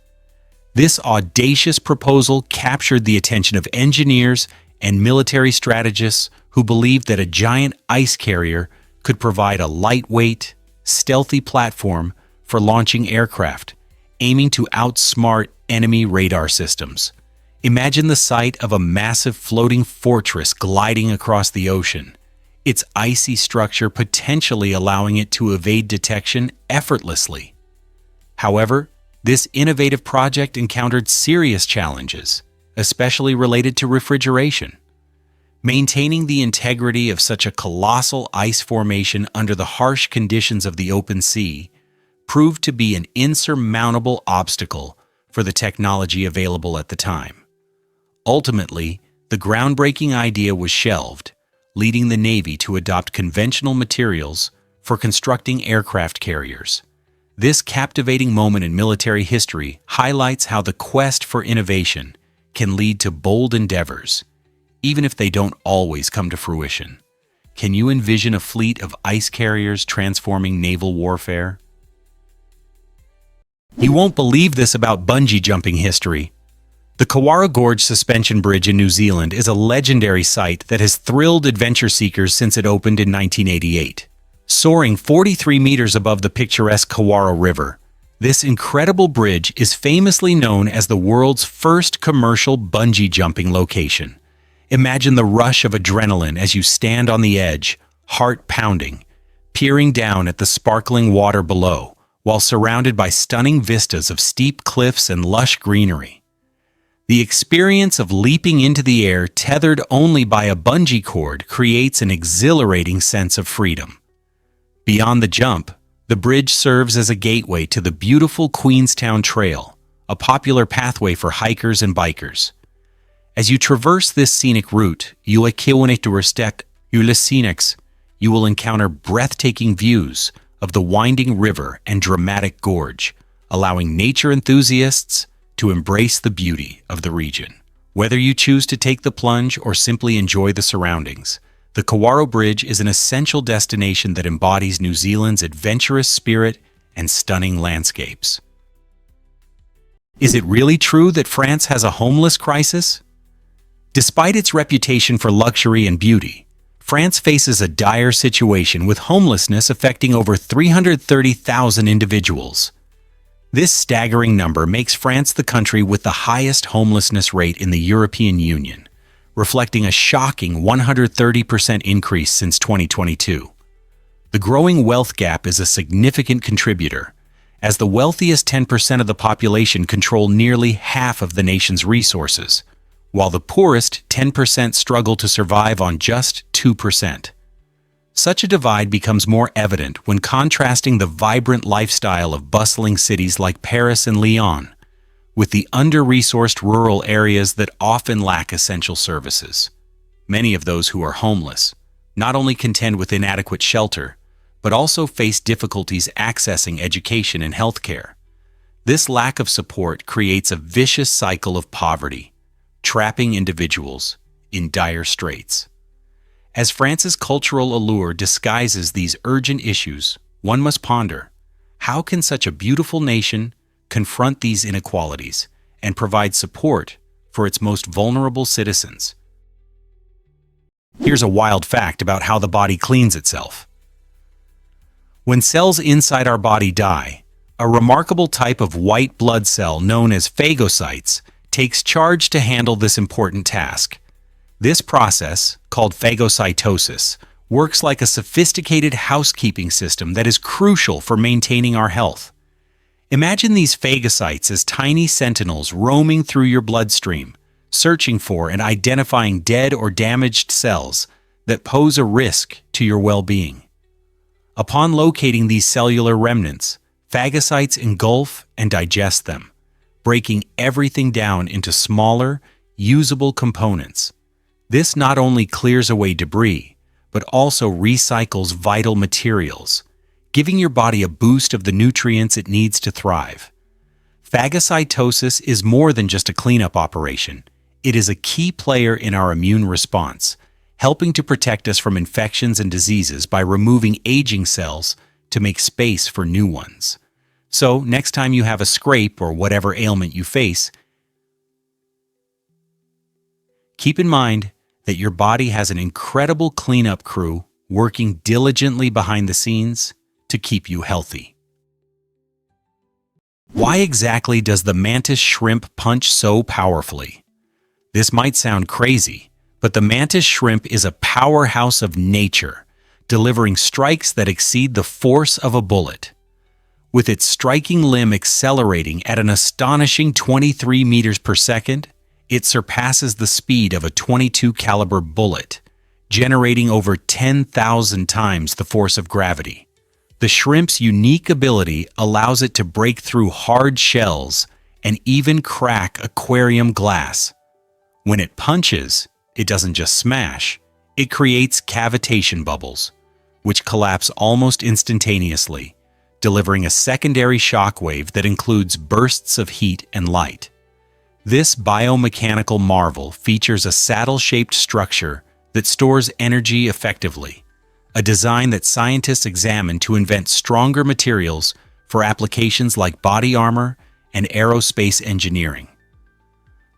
A: This audacious proposal captured the attention of engineers and military strategists who believed that a giant ice carrier could provide a lightweight, stealthy platform for launching aircraft, aiming to outsmart enemy radar systems. Imagine the sight of a massive floating fortress gliding across the ocean, its icy structure potentially allowing it to evade detection effortlessly. However, this innovative project encountered serious challenges, especially related to refrigeration. Maintaining the integrity of such a colossal ice formation under the harsh conditions of the open sea proved to be an insurmountable obstacle for the technology available at the time. Ultimately, the groundbreaking idea was shelved, leading the Navy to adopt conventional materials for constructing aircraft carriers. This captivating moment in military history highlights how the quest for innovation can lead to bold endeavors, even if they don't always come to fruition. Can you envision a fleet of ice carriers transforming naval warfare? You won't believe this about bungee jumping history. The Kawara Gorge Suspension Bridge in New Zealand is a legendary site that has thrilled adventure seekers since it opened in 1988. Soaring 43 meters above the picturesque Kawara River, this incredible bridge is famously known as the world's first commercial bungee jumping location. Imagine the rush of adrenaline as you stand on the edge, heart pounding, peering down at the sparkling water below, while surrounded by stunning vistas of steep cliffs and lush greenery. The experience of leaping into the air tethered only by a bungee cord creates an exhilarating sense of freedom. Beyond the jump, the bridge serves as a gateway to the beautiful Queenstown Trail, a popular pathway for hikers and bikers. As you traverse this scenic route, you will encounter breathtaking views of the winding river and dramatic gorge, allowing nature enthusiasts to embrace the beauty of the region. Whether you choose to take the plunge or simply enjoy the surroundings, the Kawaro Bridge is an essential destination that embodies New Zealand's adventurous spirit and stunning landscapes. Is it really true that France has a homeless crisis? Despite its reputation for luxury and beauty, France faces a dire situation with homelessness affecting over 330,000 individuals. This staggering number makes France the country with the highest homelessness rate in the European Union, reflecting a shocking 130% increase since 2022. The growing wealth gap is a significant contributor, as the wealthiest 10% of the population control nearly half of the nation's resources, while the poorest 10% struggle to survive on just 2%. Such a divide becomes more evident when contrasting the vibrant lifestyle of bustling cities like Paris and Lyon with the under-resourced rural areas that often lack essential services. Many of those who are homeless not only contend with inadequate shelter, but also face difficulties accessing education and healthcare. This lack of support creates a vicious cycle of poverty, trapping individuals in dire straits. As France's cultural allure disguises these urgent issues, one must ponder, how can such a beautiful nation confront these inequalities and provide support for its most vulnerable citizens? Here's a wild fact about how the body cleans itself. When cells inside our body die, a remarkable type of white blood cell known as phagocytes takes charge to handle this important task. This process, called phagocytosis, works like a sophisticated housekeeping system that is crucial for maintaining our health. Imagine these phagocytes as tiny sentinels roaming through your bloodstream, searching for and identifying dead or damaged cells that pose a risk to your well-being. Upon locating these cellular remnants, phagocytes engulf and digest them, breaking everything down into smaller, usable components. This not only clears away debris, but also recycles vital materials, giving your body a boost of the nutrients it needs to thrive. Phagocytosis is more than just a cleanup operation. It is a key player in our immune response, helping to protect us from infections and diseases by removing aging cells to make space for new ones. So, next time you have a scrape or whatever ailment you face, keep in mind that your body has an incredible cleanup crew working diligently behind the scenes to keep you healthy. Why exactly does the mantis shrimp punch so powerfully? This might sound crazy, but the mantis shrimp is a powerhouse of nature, delivering strikes that exceed the force of a bullet. With its striking limb accelerating at an astonishing 23 meters per second, it surpasses the speed of a .22 caliber bullet, generating over 10,000 times the force of gravity. The shrimp's unique ability allows it to break through hard shells and even crack aquarium glass. When it punches, it doesn't just smash, it creates cavitation bubbles, which collapse almost instantaneously, delivering a secondary shockwave that includes bursts of heat and light. This biomechanical marvel features a saddle-shaped structure that stores energy effectively, a design that scientists examine to invent stronger materials for applications like body armor and aerospace engineering.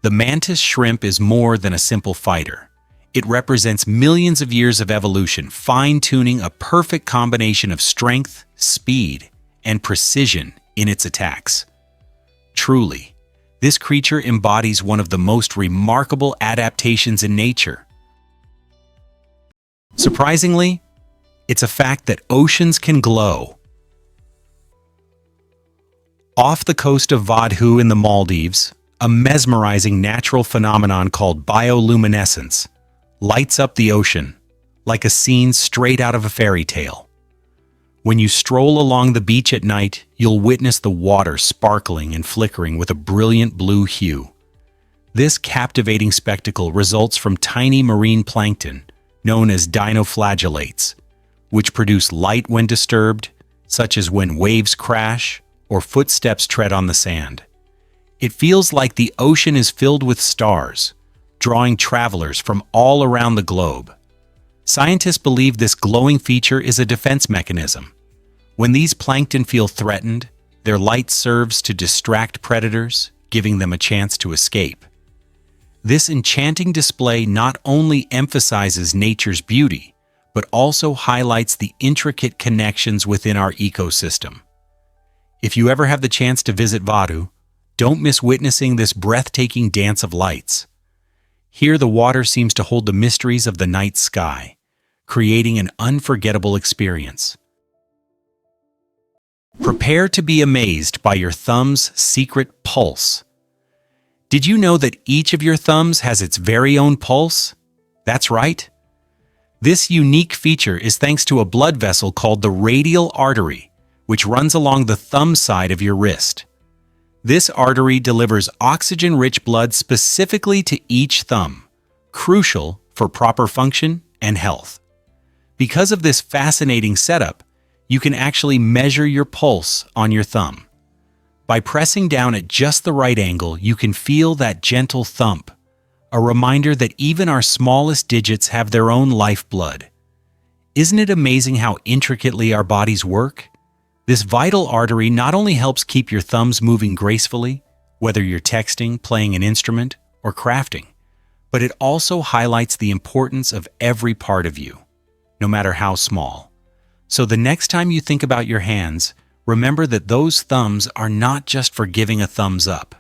A: The mantis shrimp is more than a simple fighter. It represents millions of years of evolution, fine-tuning a perfect combination of strength, speed, and precision in its attacks. Truly, this creature embodies one of the most remarkable adaptations in nature. Surprisingly, It's a fact that oceans can glow. Off the coast of Vadhu in the Maldives, a mesmerizing natural phenomenon called bioluminescence lights up the ocean like a scene straight out of a fairy tale. When you stroll along the beach at night, you'll witness the water sparkling and flickering with a brilliant blue hue. This captivating spectacle results from tiny marine plankton, known as dinoflagellates, which produce light when disturbed, such as when waves crash or footsteps tread on the sand. It feels like the ocean is filled with stars, drawing travelers from all around the globe. Scientists believe this glowing feature is a defense mechanism. When these plankton feel threatened, their light serves to distract predators, giving them a chance to escape. This enchanting display not only emphasizes nature's beauty, but also highlights the intricate connections within our ecosystem. If you ever have the chance to visit Vadhu, don't miss witnessing this breathtaking dance of lights. Here the water seems to hold the mysteries of the night sky, creating an unforgettable experience. Prepare to be amazed by your thumb's secret pulse. Did you know that each of your thumbs has its very own pulse? That's right. This unique feature is thanks to a blood vessel called the radial artery, which runs along the thumb side of your wrist. This artery delivers oxygen-rich blood specifically to each thumb, crucial for proper function and health. Because of this fascinating setup, you can actually measure your pulse on your thumb. By pressing down at just the right angle, you can feel that gentle thump, a reminder that even our smallest digits have their own lifeblood. Isn't it amazing how intricately our bodies work? This vital artery not only helps keep your thumbs moving gracefully, whether you're texting, playing an instrument, or crafting, but it also highlights the importance of every part of you, no matter how small. So the next time you think about your hands, remember that those thumbs are not just for giving a thumbs up.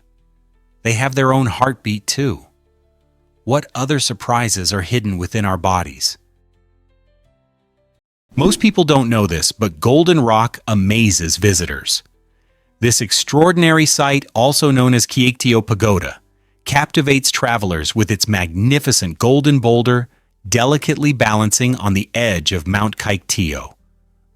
A: They have their own heartbeat too. What other surprises are hidden within our bodies? Most people don't know this, but Golden Rock amazes visitors. This extraordinary site, also known as Kyaiktiyo Pagoda, captivates travelers with its magnificent golden boulder delicately balancing on the edge of Mount Kyaiktiyo.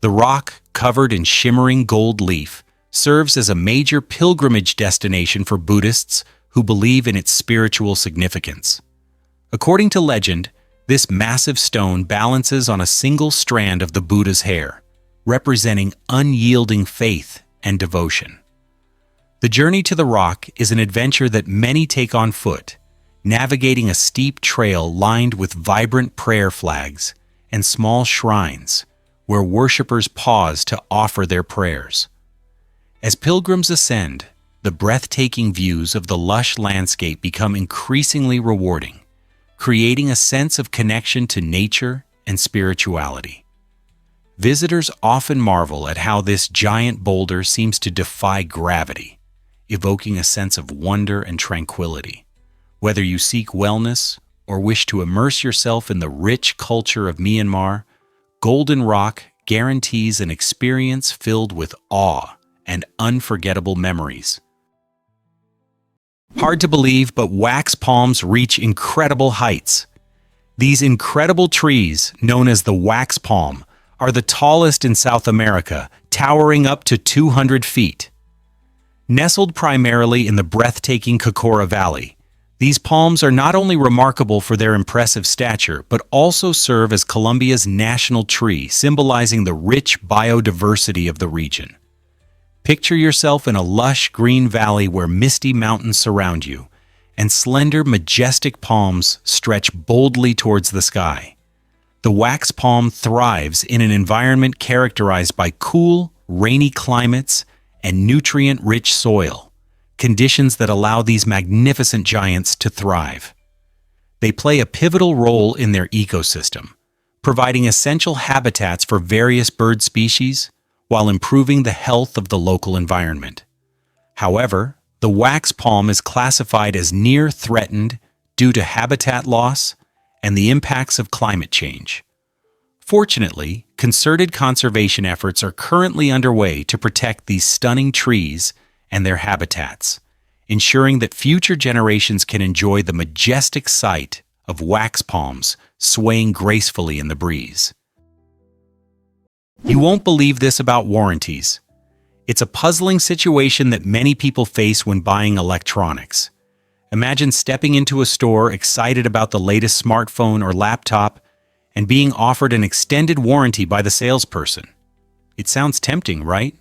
A: The rock, covered in shimmering gold leaf, serves as a major pilgrimage destination for Buddhists who believe in its spiritual significance. According to legend, this massive stone balances on a single strand of the Buddha's hair, representing unyielding faith and devotion. The journey to the rock is an adventure that many take on foot, navigating a steep trail lined with vibrant prayer flags and small shrines where worshippers pause to offer their prayers. As pilgrims ascend, the breathtaking views of the lush landscape become increasingly rewarding, creating a sense of connection to nature and spirituality. Visitors often marvel at how this giant boulder seems to defy gravity, evoking a sense of wonder and tranquility. Whether you seek wellness or wish to immerse yourself in the rich culture of Myanmar, Golden Rock guarantees an experience filled with awe and unforgettable memories. Hard to believe, but wax palms reach incredible heights. These incredible trees, known as the wax palm, are the tallest in South America, towering up to 200 feet. Nestled primarily in the breathtaking Kokora Valley, these palms are not only remarkable for their impressive stature, but also serve as Colombia's national tree, symbolizing the rich biodiversity of the region. Picture yourself in a lush green valley where misty mountains surround you, and slender, majestic palms stretch boldly towards the sky. The wax palm thrives in an environment characterized by cool, rainy climates and nutrient-rich soil, conditions that allow these magnificent giants to thrive. They play a pivotal role in their ecosystem, providing essential habitats for various bird species while improving the health of the local environment. However, the wax palm is classified as near threatened due to habitat loss and the impacts of climate change. Fortunately, concerted conservation efforts are currently underway to protect these stunning trees and their habitats, ensuring that future generations can enjoy the majestic sight of wax palms swaying gracefully in the breeze. You won't believe this about warranties. It's a puzzling situation that many people face when buying electronics. Imagine stepping into a store excited about the latest smartphone or laptop and being offered an extended warranty by the salesperson. It sounds tempting, right?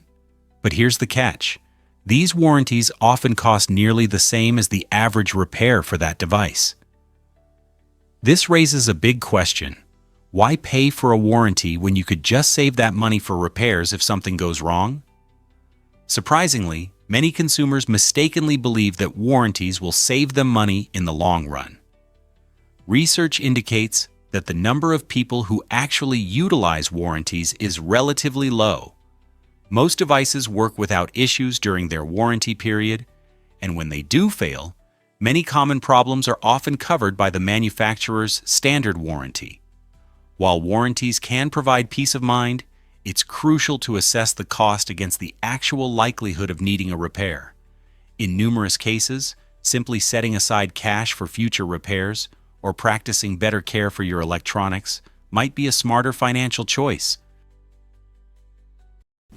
A: But here's the catch. These warranties often cost nearly the same as the average repair for that device. This raises a big question. Why pay for a warranty when you could just save that money for repairs if something goes wrong? Surprisingly, many consumers mistakenly believe that warranties will save them money in the long run. Research indicates that the number of people who actually utilize warranties is relatively low. Most devices work without issues during their warranty period, and when they do fail, many common problems are often covered by the manufacturer's standard warranty. While warranties can provide peace of mind, it's crucial to assess the cost against the actual likelihood of needing a repair. In numerous cases, simply setting aside cash for future repairs or practicing better care for your electronics might be a smarter financial choice.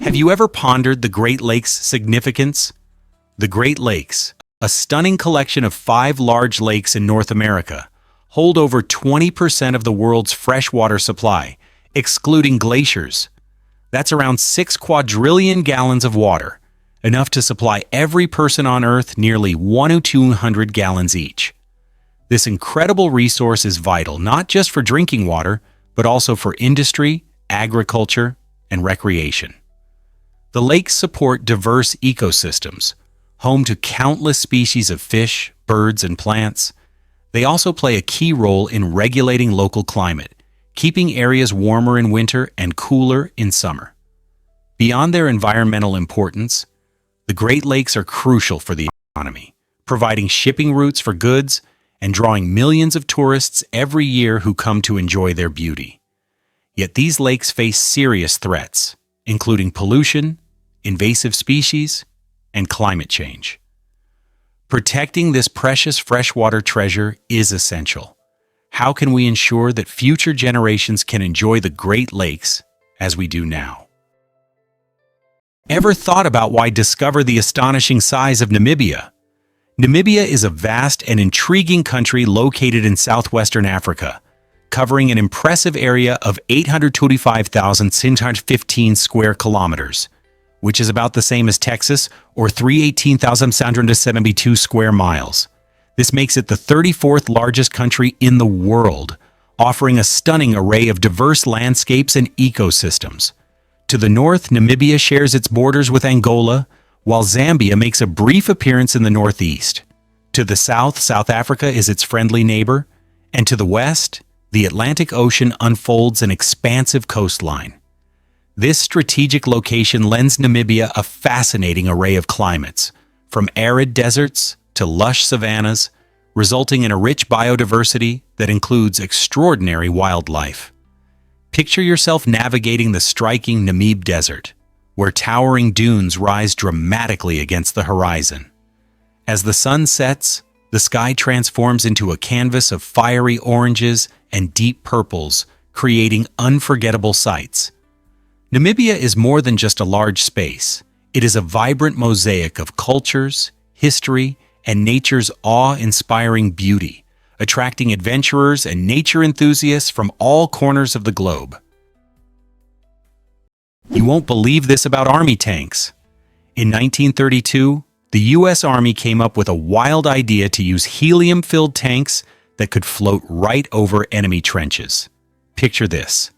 A: Have you ever pondered the Great Lakes' significance? The Great Lakes, a stunning collection of 5 large lakes in North America, hold over 20% of the world's freshwater supply, excluding glaciers. That's around 6 quadrillion gallons of water, enough to supply every person on Earth nearly 1,200 gallons each. This incredible resource is vital not just for drinking water, but also for industry, agriculture, and recreation. The lakes support diverse ecosystems, home to countless species of fish, birds, and plants. They also play a key role in regulating local climate, keeping areas warmer in winter and cooler in summer. Beyond their environmental importance, the Great Lakes are crucial for the economy, providing shipping routes for goods and drawing millions of tourists every year who come to enjoy their beauty. Yet these lakes face serious threats, including pollution, invasive species, and climate change. Protecting this precious freshwater treasure is essential. How can we ensure that future generations can enjoy the Great Lakes as we do now? Ever thought about why discover the astonishing size of Namibia? Namibia is a vast and intriguing country located in southwestern Africa, covering an impressive area of 825,615 square kilometers, which is about the same as Texas, or 318,772 square miles. This makes it the 34th largest country in the world, offering a stunning array of diverse landscapes and ecosystems. To the north, Namibia shares its borders with Angola, while Zambia makes a brief appearance in the northeast. To the south, South Africa is its friendly neighbor, and to the west, the Atlantic Ocean unfolds an expansive coastline. This strategic location lends Namibia a fascinating array of climates, from arid deserts to lush savannas, resulting in a rich biodiversity that includes extraordinary wildlife. Picture yourself navigating the striking Namib Desert, where towering dunes rise dramatically against the horizon. As the sun sets, the sky transforms into a canvas of fiery oranges and deep purples, creating unforgettable sights. Namibia is more than just a large space. It is a vibrant mosaic of cultures, history, and nature's awe-inspiring beauty, attracting adventurers and nature enthusiasts from all corners of the globe. You won't believe this about Army tanks. In 1932, the U.S. Army came up with a wild idea to use helium-filled tanks that could float right over enemy trenches. Picture this: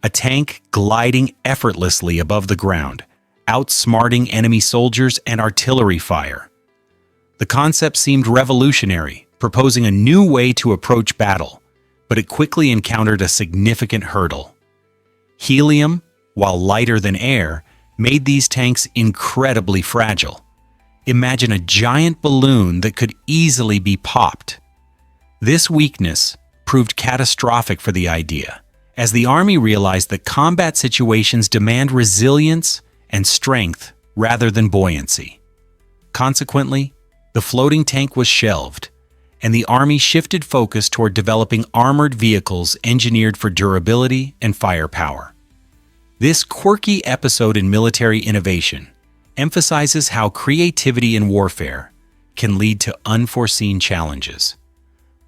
A: a tank gliding effortlessly above the ground, outsmarting enemy soldiers and artillery fire. The concept seemed revolutionary, proposing a new way to approach battle, but it quickly encountered a significant hurdle. Helium, while lighter than air, made these tanks incredibly fragile. Imagine a giant balloon that could easily be popped. This weakness proved catastrophic for the idea, as the army realized that combat situations demand resilience and strength rather than buoyancy. Consequently, the floating tank was shelved, and the army shifted focus toward developing armored vehicles engineered for durability and firepower. This quirky episode in military innovation emphasizes how creativity in warfare can lead to unforeseen challenges.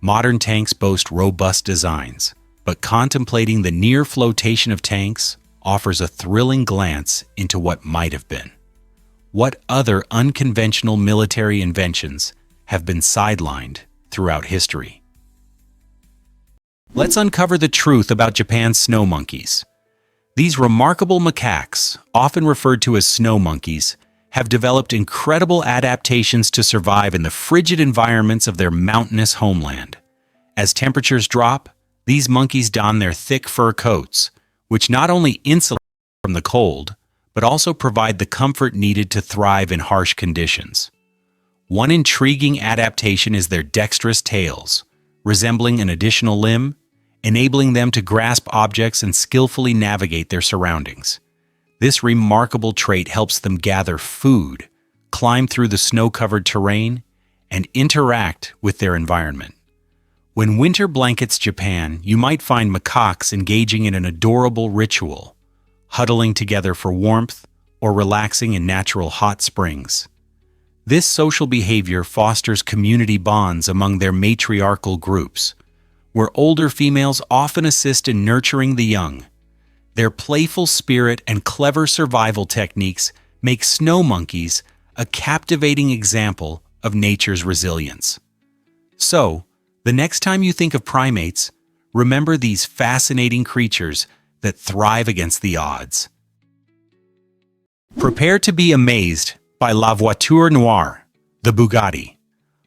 A: Modern tanks boast robust designs, but contemplating the near flotation of tanks offers a thrilling glance into what might have been. What other unconventional military inventions have been sidelined throughout history? Let's uncover the truth about Japan's snow monkeys. These remarkable macaques, often referred to as snow monkeys, have developed incredible adaptations to survive in the frigid environments of their mountainous homeland. As temperatures drop, these monkeys don their thick fur coats, which not only insulate from the cold, but also provide the comfort needed to thrive in harsh conditions. One intriguing adaptation is their dexterous tails, resembling an additional limb, enabling them to grasp objects and skillfully navigate their surroundings. This remarkable trait helps them gather food, climb through the snow-covered terrain, and interact with their environment. When winter blankets Japan, you might find macaques engaging in an adorable ritual, huddling together for warmth or relaxing in natural hot springs. This social behavior fosters community bonds among their matriarchal groups, where older females often assist in nurturing the young. Their playful spirit and clever survival techniques make snow monkeys a captivating example of nature's resilience. So, the next time you think of primates, remember these fascinating creatures that thrive against the odds. Prepare to be amazed by La Voiture Noire, the Bugatti.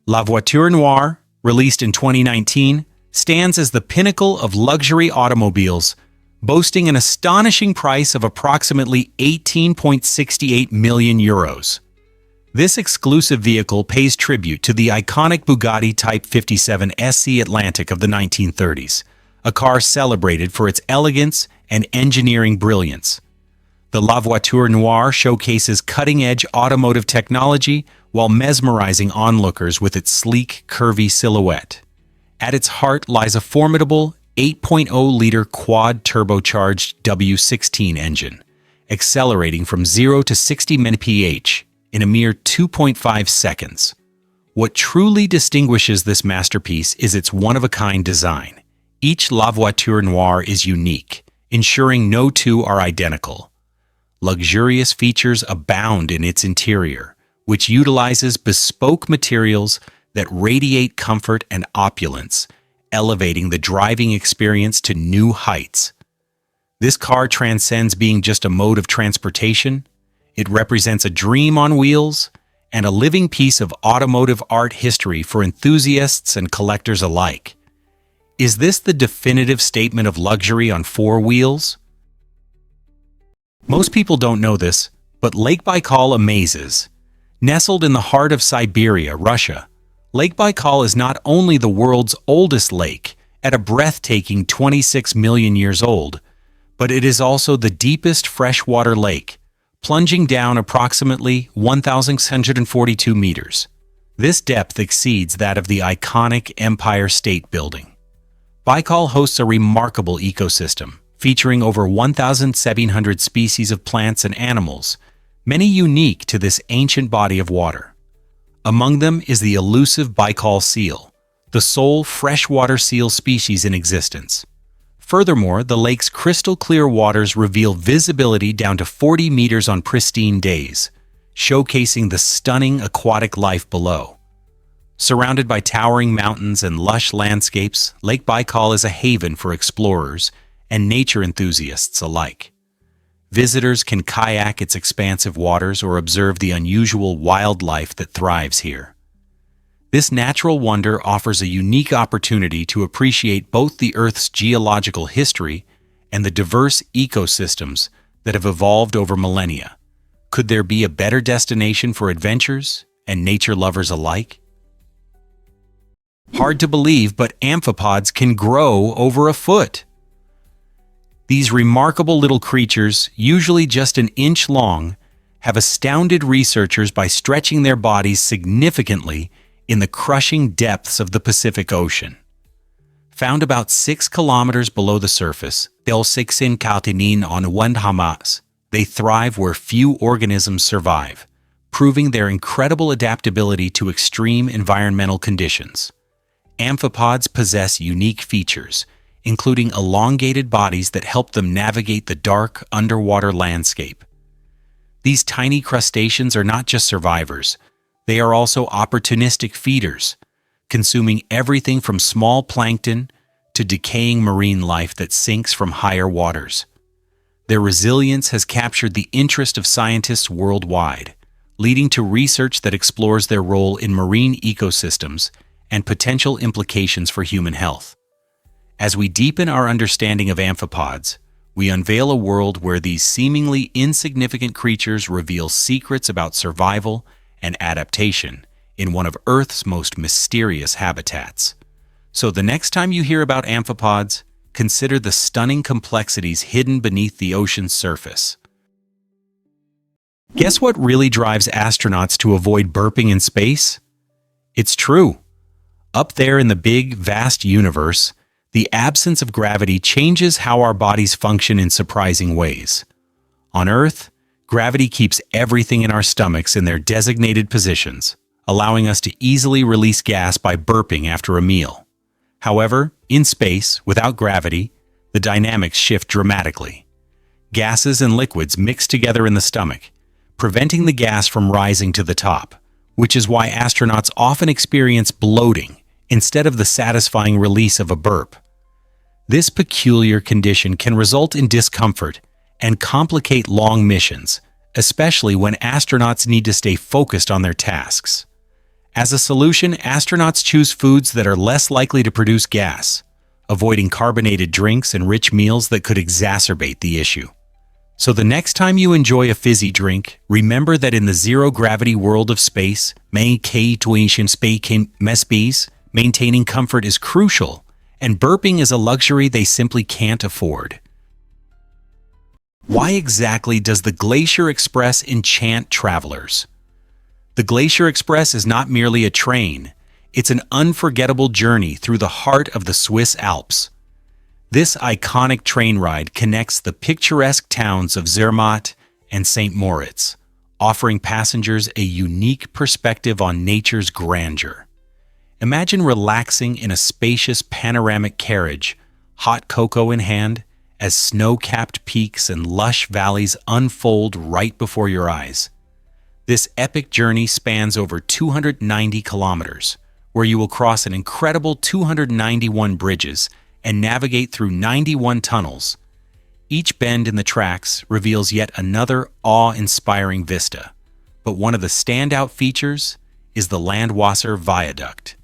A: La Voiture Noire, released in 2019, stands as the pinnacle of luxury automobiles, boasting an astonishing price of approximately 18.68 million euros. This exclusive vehicle pays tribute to the iconic Bugatti Type 57 SE Atlantic of the 1930s, a car celebrated for its elegance and engineering brilliance. The La Voiture Noire showcases cutting-edge automotive technology while mesmerizing onlookers with its sleek, curvy silhouette. At its heart lies a formidable 8.0-liter quad-turbocharged W16 engine, accelerating from 0 to 60 mph in a mere 2.5 seconds. What truly distinguishes this masterpiece is its one-of-a-kind design. Each La Voiture Noire is unique, ensuring no two are identical. Luxurious features abound in its interior, which utilizes bespoke materials that radiate comfort and opulence, elevating the driving experience to new heights. This car transcends being just a mode of transportation. It represents a dream on wheels and a living piece of automotive art history for enthusiasts and collectors alike. Is this the definitive statement of luxury on four wheels? Most people don't know this, but Lake Baikal amazes. Nestled in the heart of Siberia, Russia, Lake Baikal is not only the world's oldest lake, at a breathtaking 26 million years old, but it is also the deepest freshwater lake, plunging down approximately 1,642 meters. This depth exceeds that of the iconic Empire State Building. Baikal hosts a remarkable ecosystem, featuring over 1,700 species of plants and animals, many unique to this ancient body of water. Among them is the elusive Baikal seal, the sole freshwater seal species in existence. Furthermore, the lake's crystal-clear waters reveal visibility down to 40 meters on pristine days, showcasing the stunning aquatic life below. Surrounded by towering mountains and lush landscapes, Lake Baikal is a haven for explorers and nature enthusiasts alike. Visitors can kayak its expansive waters or observe the unusual wildlife that thrives here. This natural wonder offers a unique opportunity to appreciate both the Earth's geological history and the diverse ecosystems that have evolved over millennia. Could there be a better destination for adventurers and nature lovers alike? Hard to believe, but amphipods can grow over a foot. These remarkable little creatures, usually just an inch long, have astounded researchers by stretching their bodies significantly in the crushing depths of the Pacific Ocean. Found about 6 kilometers below the surface, they thrive where few organisms survive, proving their incredible adaptability to extreme environmental conditions. Amphipods possess unique features, including elongated bodies that help them navigate the dark underwater landscape. These tiny crustaceans are not just survivors, they are also opportunistic feeders, consuming everything from small plankton to decaying marine life that sinks from higher waters. Their resilience has captured the interest of scientists worldwide, leading to research that explores their role in marine ecosystems and potential implications for human health. As we deepen our understanding of amphipods, we unveil a world where these seemingly insignificant creatures reveal secrets about survival and adaptation in one of Earth's most mysterious habitats. So the next time you hear about amphipods, consider the stunning complexities hidden beneath the ocean's surface. Guess what really drives astronauts to avoid burping in space? It's true. Up there in the big, vast universe, the absence of gravity changes how our bodies function in surprising ways. On Earth, gravity keeps everything in our stomachs in their designated positions, allowing us to easily release gas by burping after a meal. However, in space, without gravity, the dynamics shift dramatically. Gases and liquids mix together in the stomach, preventing the gas from rising to the top, which is why astronauts often experience bloating instead of the satisfying release of a burp. This peculiar condition can result in discomfort and complicate long missions, especially when astronauts need to stay focused on their tasks. As a solution, astronauts choose foods that are less likely to produce gas, avoiding carbonated drinks and rich meals that could exacerbate the issue. So the next time you enjoy a fizzy drink, remember that in the zero-gravity world of space, maintaining comfort is crucial, and burping is a luxury they simply can't afford. Why exactly does the Glacier Express enchant travelers? The Glacier Express is not merely a train, it's an unforgettable journey through the heart of the Swiss Alps. This iconic train ride connects the picturesque towns of Zermatt and St. Moritz, offering passengers a unique perspective on nature's grandeur. Imagine relaxing in a spacious panoramic carriage, hot cocoa in hand, as snow-capped peaks and lush valleys unfold right before your eyes. This epic journey spans over 290 kilometers, where you will cross an incredible 291 bridges and navigate through 91 tunnels. Each bend in the tracks reveals yet another awe-inspiring vista, but one of the standout features is the Landwasser Viaduct.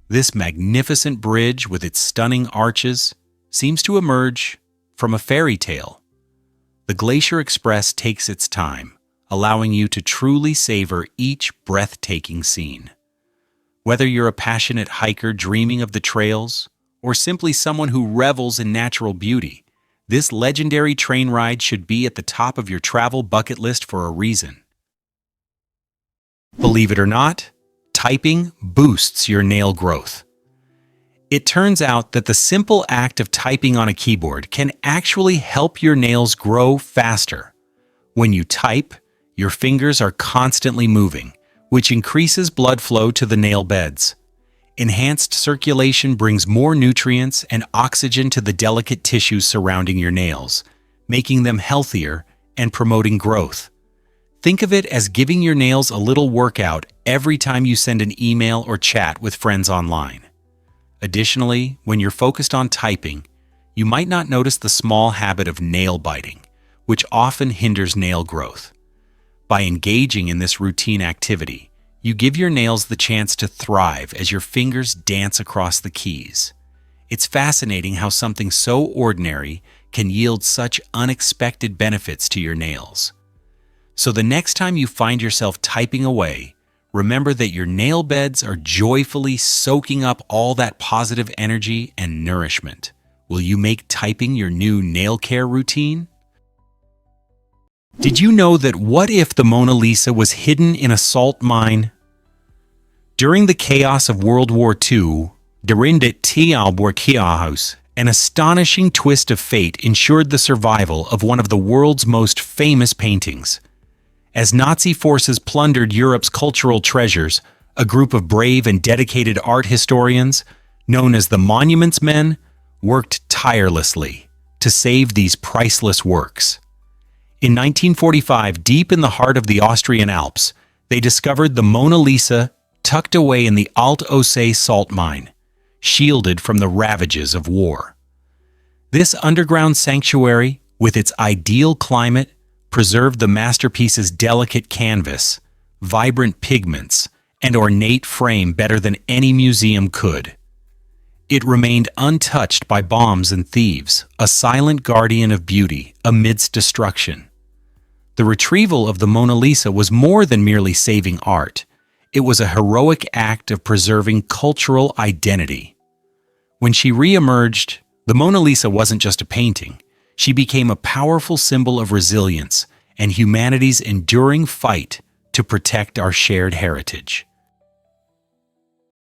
A: This magnificent bridge with its stunning arches seems to emerge from a fairy tale. The Glacier Express takes its time, allowing you to truly savor each breathtaking scene. Whether you're a passionate hiker dreaming of the trails, or simply someone who revels in natural beauty, this legendary train ride should be at the top of your travel bucket list for a reason. Believe it or not, typing boosts your nail growth. It turns out that the simple act of typing on a keyboard can actually help your nails grow faster. When you type, your fingers are constantly moving, which increases blood flow to the nail beds. Enhanced circulation brings more nutrients and oxygen to the delicate tissues surrounding your nails, making them healthier and promoting growth. Think of it as giving your nails a little workout every time you send an email or chat with friends online. Additionally, when you're focused on typing, you might not notice the small habit of nail biting, which often hinders nail growth. By engaging in this routine activity, you give your nails the chance to thrive as your fingers dance across the keys. It's fascinating how something so ordinary can yield such unexpected benefits to your nails. So the next time you find yourself typing away, remember that your nail beds are joyfully soaking up all that positive energy and nourishment, Will you make typing your new nail care routine? Did you know that what if the Mona Lisa was hidden in a salt mine? During the chaos of World War II, an astonishing twist of fate ensured the survival of one of the world's most famous paintings. As Nazi forces plundered Europe's cultural treasures, a group of brave and dedicated art historians, known as the Monuments Men, worked tirelessly to save these priceless works. In 1945, deep in the heart of the Austrian Alps, they discovered the Mona Lisa tucked away in the Alt Aussee salt mine, shielded from the ravages of war. This underground sanctuary, with its ideal climate, preserved the masterpiece's delicate canvas, vibrant pigments, and ornate frame better than any museum could. It remained untouched by bombs and thieves, a silent guardian of beauty amidst destruction. The retrieval of the Mona Lisa was more than merely saving art. It was a heroic act of preserving cultural identity. When she re-emerged, the Mona Lisa wasn't just a painting. She became a powerful symbol of resilience and humanity's enduring fight to protect our shared heritage.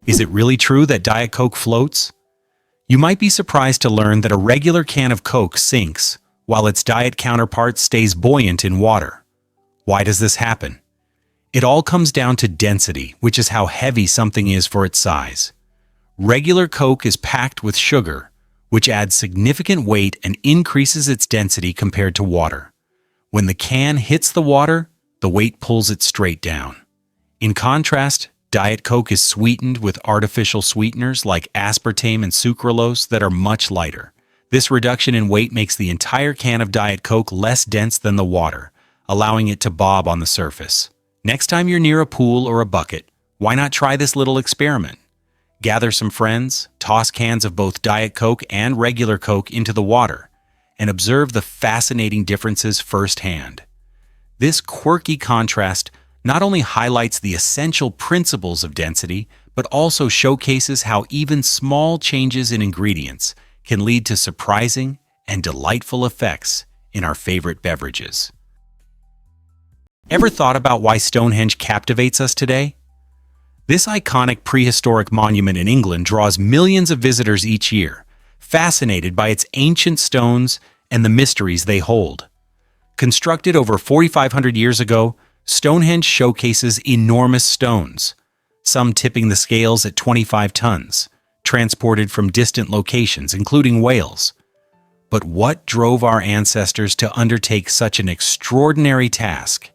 A: Is it really true that Diet Coke floats? You might be surprised to learn that a regular can of Coke sinks, while its diet counterpart stays buoyant in water. Why does this happen? It all comes down to density, which is how heavy something is for its size. Regular Coke is packed with sugar, which adds significant weight and increases its density compared to water. When the can hits the water, the weight pulls it straight down. In contrast, Diet Coke is sweetened with artificial sweeteners like aspartame and sucralose that are much lighter. This reduction in weight makes the entire can of Diet Coke less dense than the water, allowing it to bob on the surface. Next time you're near a pool or a bucket, why not try this little experiment? Gather some friends, toss cans of both Diet Coke and regular Coke into the water, and observe the fascinating differences firsthand. This quirky contrast not only highlights the essential principles of density, but also showcases how even small changes in ingredients can lead to surprising and delightful effects in our favorite beverages. Ever thought about why Stonehenge captivates us today? This iconic prehistoric monument in England draws millions of visitors each year, fascinated by its ancient stones and the mysteries they hold. Constructed over 4,500 years ago, Stonehenge showcases enormous stones, some tipping the scales at 25 tons, transported from distant locations, including Wales. But what drove our ancestors to undertake such an extraordinary task?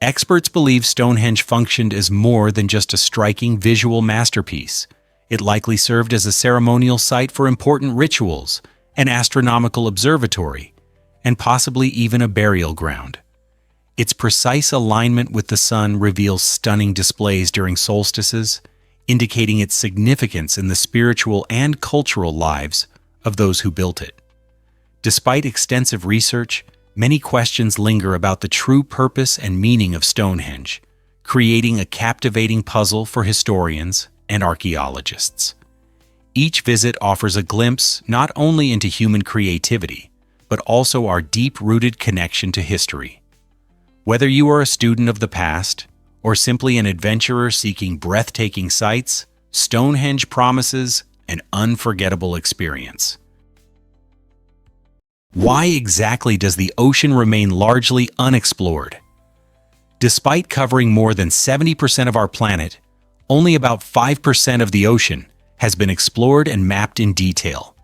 A: Experts believe Stonehenge functioned as more than just a striking visual masterpiece. It likely served as a ceremonial site for important rituals, an astronomical observatory, and possibly even a burial ground. Its precise alignment with the sun reveals stunning displays during solstices, indicating its significance in the spiritual and cultural lives of those who built it. Despite extensive research, many questions linger about the true purpose and meaning of Stonehenge, creating a captivating puzzle for historians and archaeologists. Each visit offers a glimpse not only into human creativity, but also our deep-rooted connection to history. Whether you are a student of the past or simply an adventurer seeking breathtaking sights, Stonehenge promises an unforgettable experience. Why exactly does the ocean remain largely unexplored? Despite covering more than 70% of our planet, only about 5% of the ocean has been explored and mapped in detail.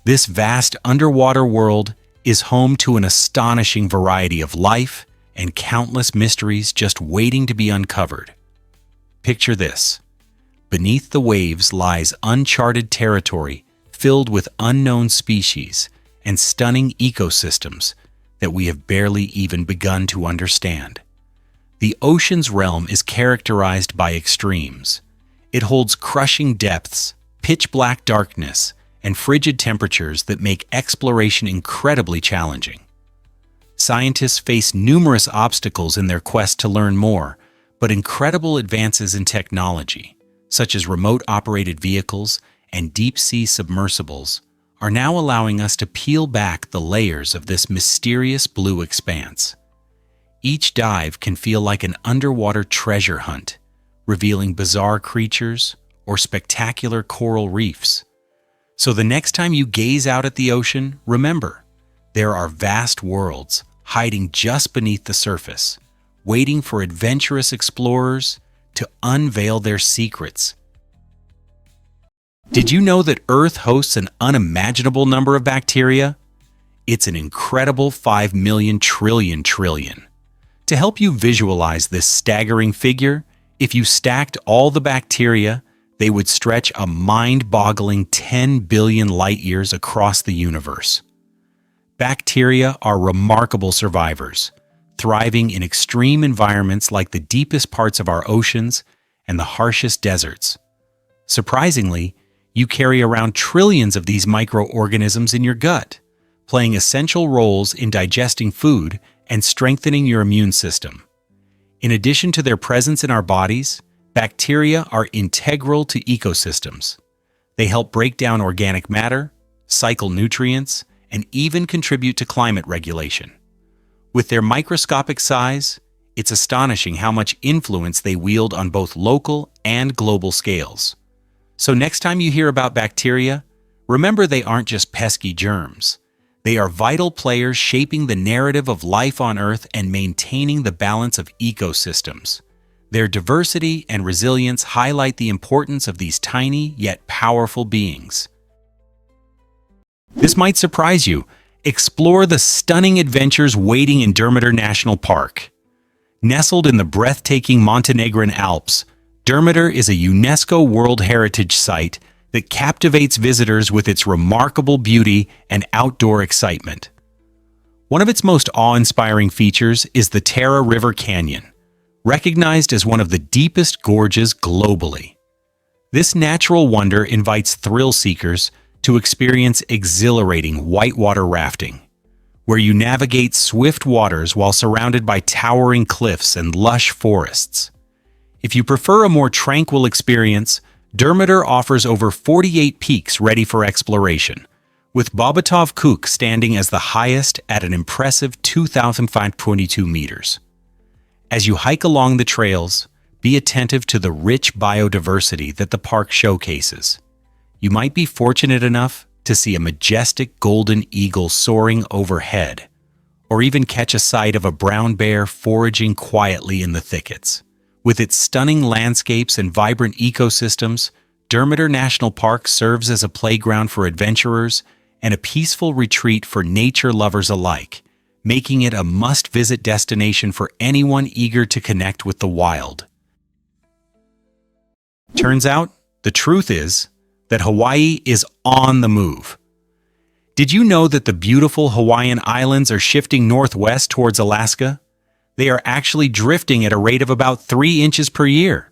A: This vast underwater world is home to an astonishing variety of life and countless mysteries just waiting to be uncovered. Picture this. Beneath the waves lies uncharted territory filled with unknown species and stunning ecosystems that we have barely even begun to understand. The ocean's realm is characterized by extremes. It holds crushing depths, pitch-black darkness, and frigid temperatures that make exploration incredibly challenging. Scientists face numerous obstacles in their quest to learn more, but incredible advances in technology, such as remote-operated vehicles and deep-sea submersibles, are now allowing us to peel back the layers of this mysterious blue expanse. Each dive can feel like an underwater treasure hunt, revealing bizarre creatures or spectacular coral reefs. So the next time you gaze out at the ocean, remember, there are vast worlds hiding just beneath the surface, waiting for adventurous explorers to unveil their secrets. Did you know that Earth hosts an unimaginable number of bacteria? It's an incredible 5 million trillion trillion. To help you visualize this staggering figure, if you stacked all the bacteria, they would stretch a mind-boggling 10 billion light-years across the universe. Bacteria are remarkable survivors, thriving in extreme environments like the deepest parts of our oceans and the harshest deserts. Surprisingly, you carry around trillions of these microorganisms in your gut, playing essential roles in digesting food and strengthening your immune system. In addition to their presence in our bodies, bacteria are integral to ecosystems. They help break down organic matter, cycle nutrients, and even contribute to climate regulation. With their microscopic size, it's astonishing how much influence they wield on both local and global scales. So next time you hear about bacteria, remember they aren't just pesky germs. They are vital players shaping the narrative of life on Earth and maintaining the balance of ecosystems. Their diversity and resilience highlight the importance of these tiny yet powerful beings. This might surprise you. Explore the stunning adventures waiting in Dermitor National Park. Nestled in the breathtaking Montenegrin Alps, Dermitor is a UNESCO World Heritage Site that captivates visitors with its remarkable beauty and outdoor excitement. One of its most awe-inspiring features is the Tara River Canyon, recognized as one of the deepest gorges globally. This natural wonder invites thrill seekers to experience exhilarating whitewater rafting, where you navigate swift waters while surrounded by towering cliffs and lush forests. If you prefer a more tranquil experience, Dermitor offers over 48 peaks ready for exploration, with Bobatov Kuk standing as the highest at an impressive 2,522 meters. As you hike along the trails, be attentive to the rich biodiversity that the park showcases. You might be fortunate enough to see a majestic golden eagle soaring overhead, or even catch a sight of a brown bear foraging quietly in the thickets. With its stunning landscapes and vibrant ecosystems, Dermitor National Park serves as a playground for adventurers and a peaceful retreat for nature lovers alike, making it a must-visit destination for anyone eager to connect with the wild. Turns out, the truth is that Hawaii is on the move. Did you know that the beautiful Hawaiian Islands are shifting northwest towards Alaska? They are actually drifting at a rate of about 3 inches per year.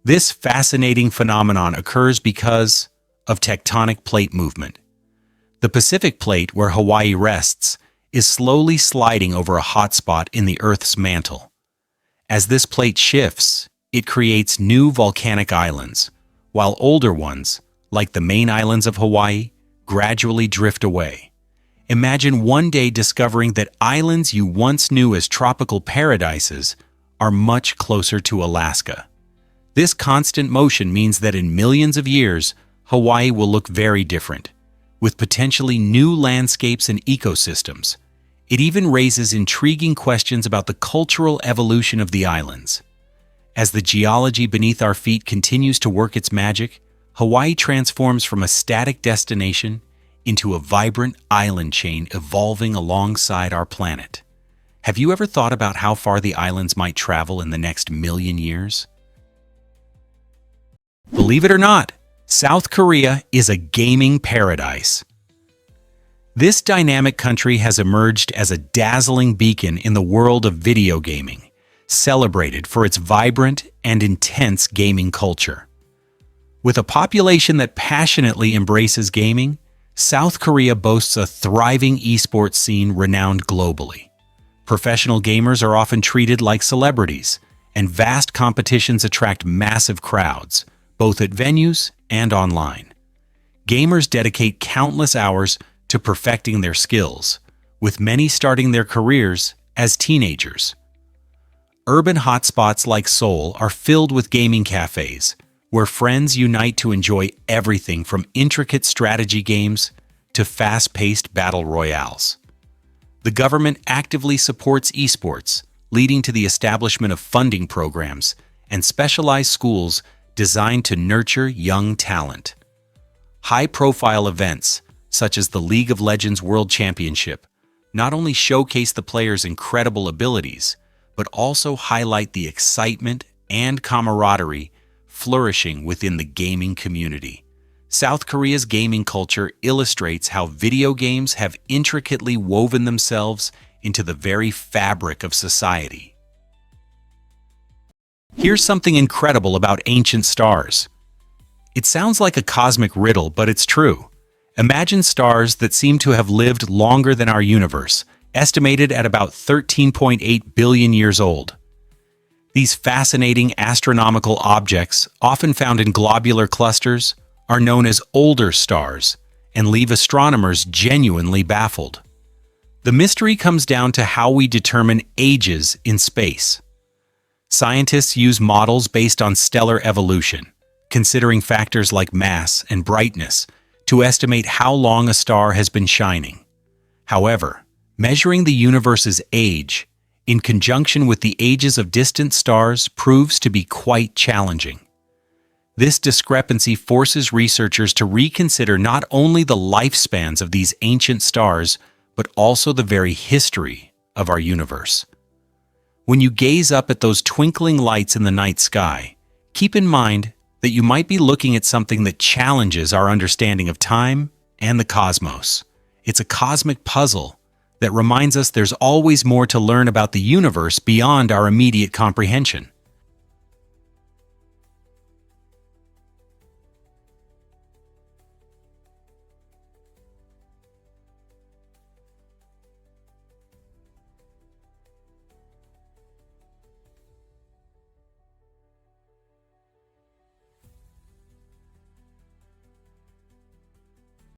A: This fascinating phenomenon occurs because of tectonic plate movement. The Pacific Plate, where Hawaii rests, is slowly sliding over a hotspot in the Earth's mantle. As this plate shifts, it creates new volcanic islands, while older ones, like the main islands of Hawaii, gradually drift away. Imagine one day discovering that islands you once knew as tropical paradises are much closer to Alaska. This constant motion means that in millions of years, Hawaii will look very different, with potentially new landscapes and ecosystems. It even raises intriguing questions about the cultural evolution of the islands. As the geology beneath our feet continues to work its magic, Hawaii transforms from a static destination into a vibrant island chain evolving alongside our planet. Have you ever thought about how far the islands might travel in the next million years? Believe it or not, South Korea is a gaming paradise. This dynamic country has emerged as a dazzling beacon in the world of video gaming, celebrated for its vibrant and intense gaming culture. With a population that passionately embraces gaming, South Korea boasts a thriving esports scene renowned globally. Professional gamers are often treated like celebrities, and vast competitions attract massive crowds, both at venues and online. gamers dedicate countless hours to perfecting their skills, with many starting their careers as teenagers. Urban hotspots like Seoul are filled with gaming cafes, where friends unite to enjoy everything from intricate strategy games to fast-paced battle royales. The government actively supports esports, leading to the establishment of funding programs and specialized schools designed to nurture young talent. High-profile events, such as the League of Legends World Championship, not only showcase the players' incredible abilities, but also highlight the excitement and camaraderie flourishing within the gaming community. South Korea's gaming culture illustrates how video games have intricately woven themselves into the very fabric of society. Here's something incredible about ancient stars. It sounds like a cosmic riddle, but it's true. Imagine stars that seem to have lived longer than our universe, estimated at about 13.8 billion years old. These fascinating astronomical objects, often found in globular clusters, are known as older stars and leave astronomers genuinely baffled. The mystery comes down to how we determine ages in space. Scientists use models based on stellar evolution, considering factors like mass and brightness to estimate how long a star has been shining. However, measuring the universe's age in conjunction with the ages of distant stars proves to be quite challenging. This discrepancy forces researchers to reconsider not only the lifespans of these ancient stars, but also the very history of our universe. When you gaze up at those twinkling lights in the night sky, keep in mind that you might be looking at something that challenges our understanding of time and the cosmos. It's a cosmic puzzle that reminds us there's always more to learn about the universe beyond our immediate comprehension.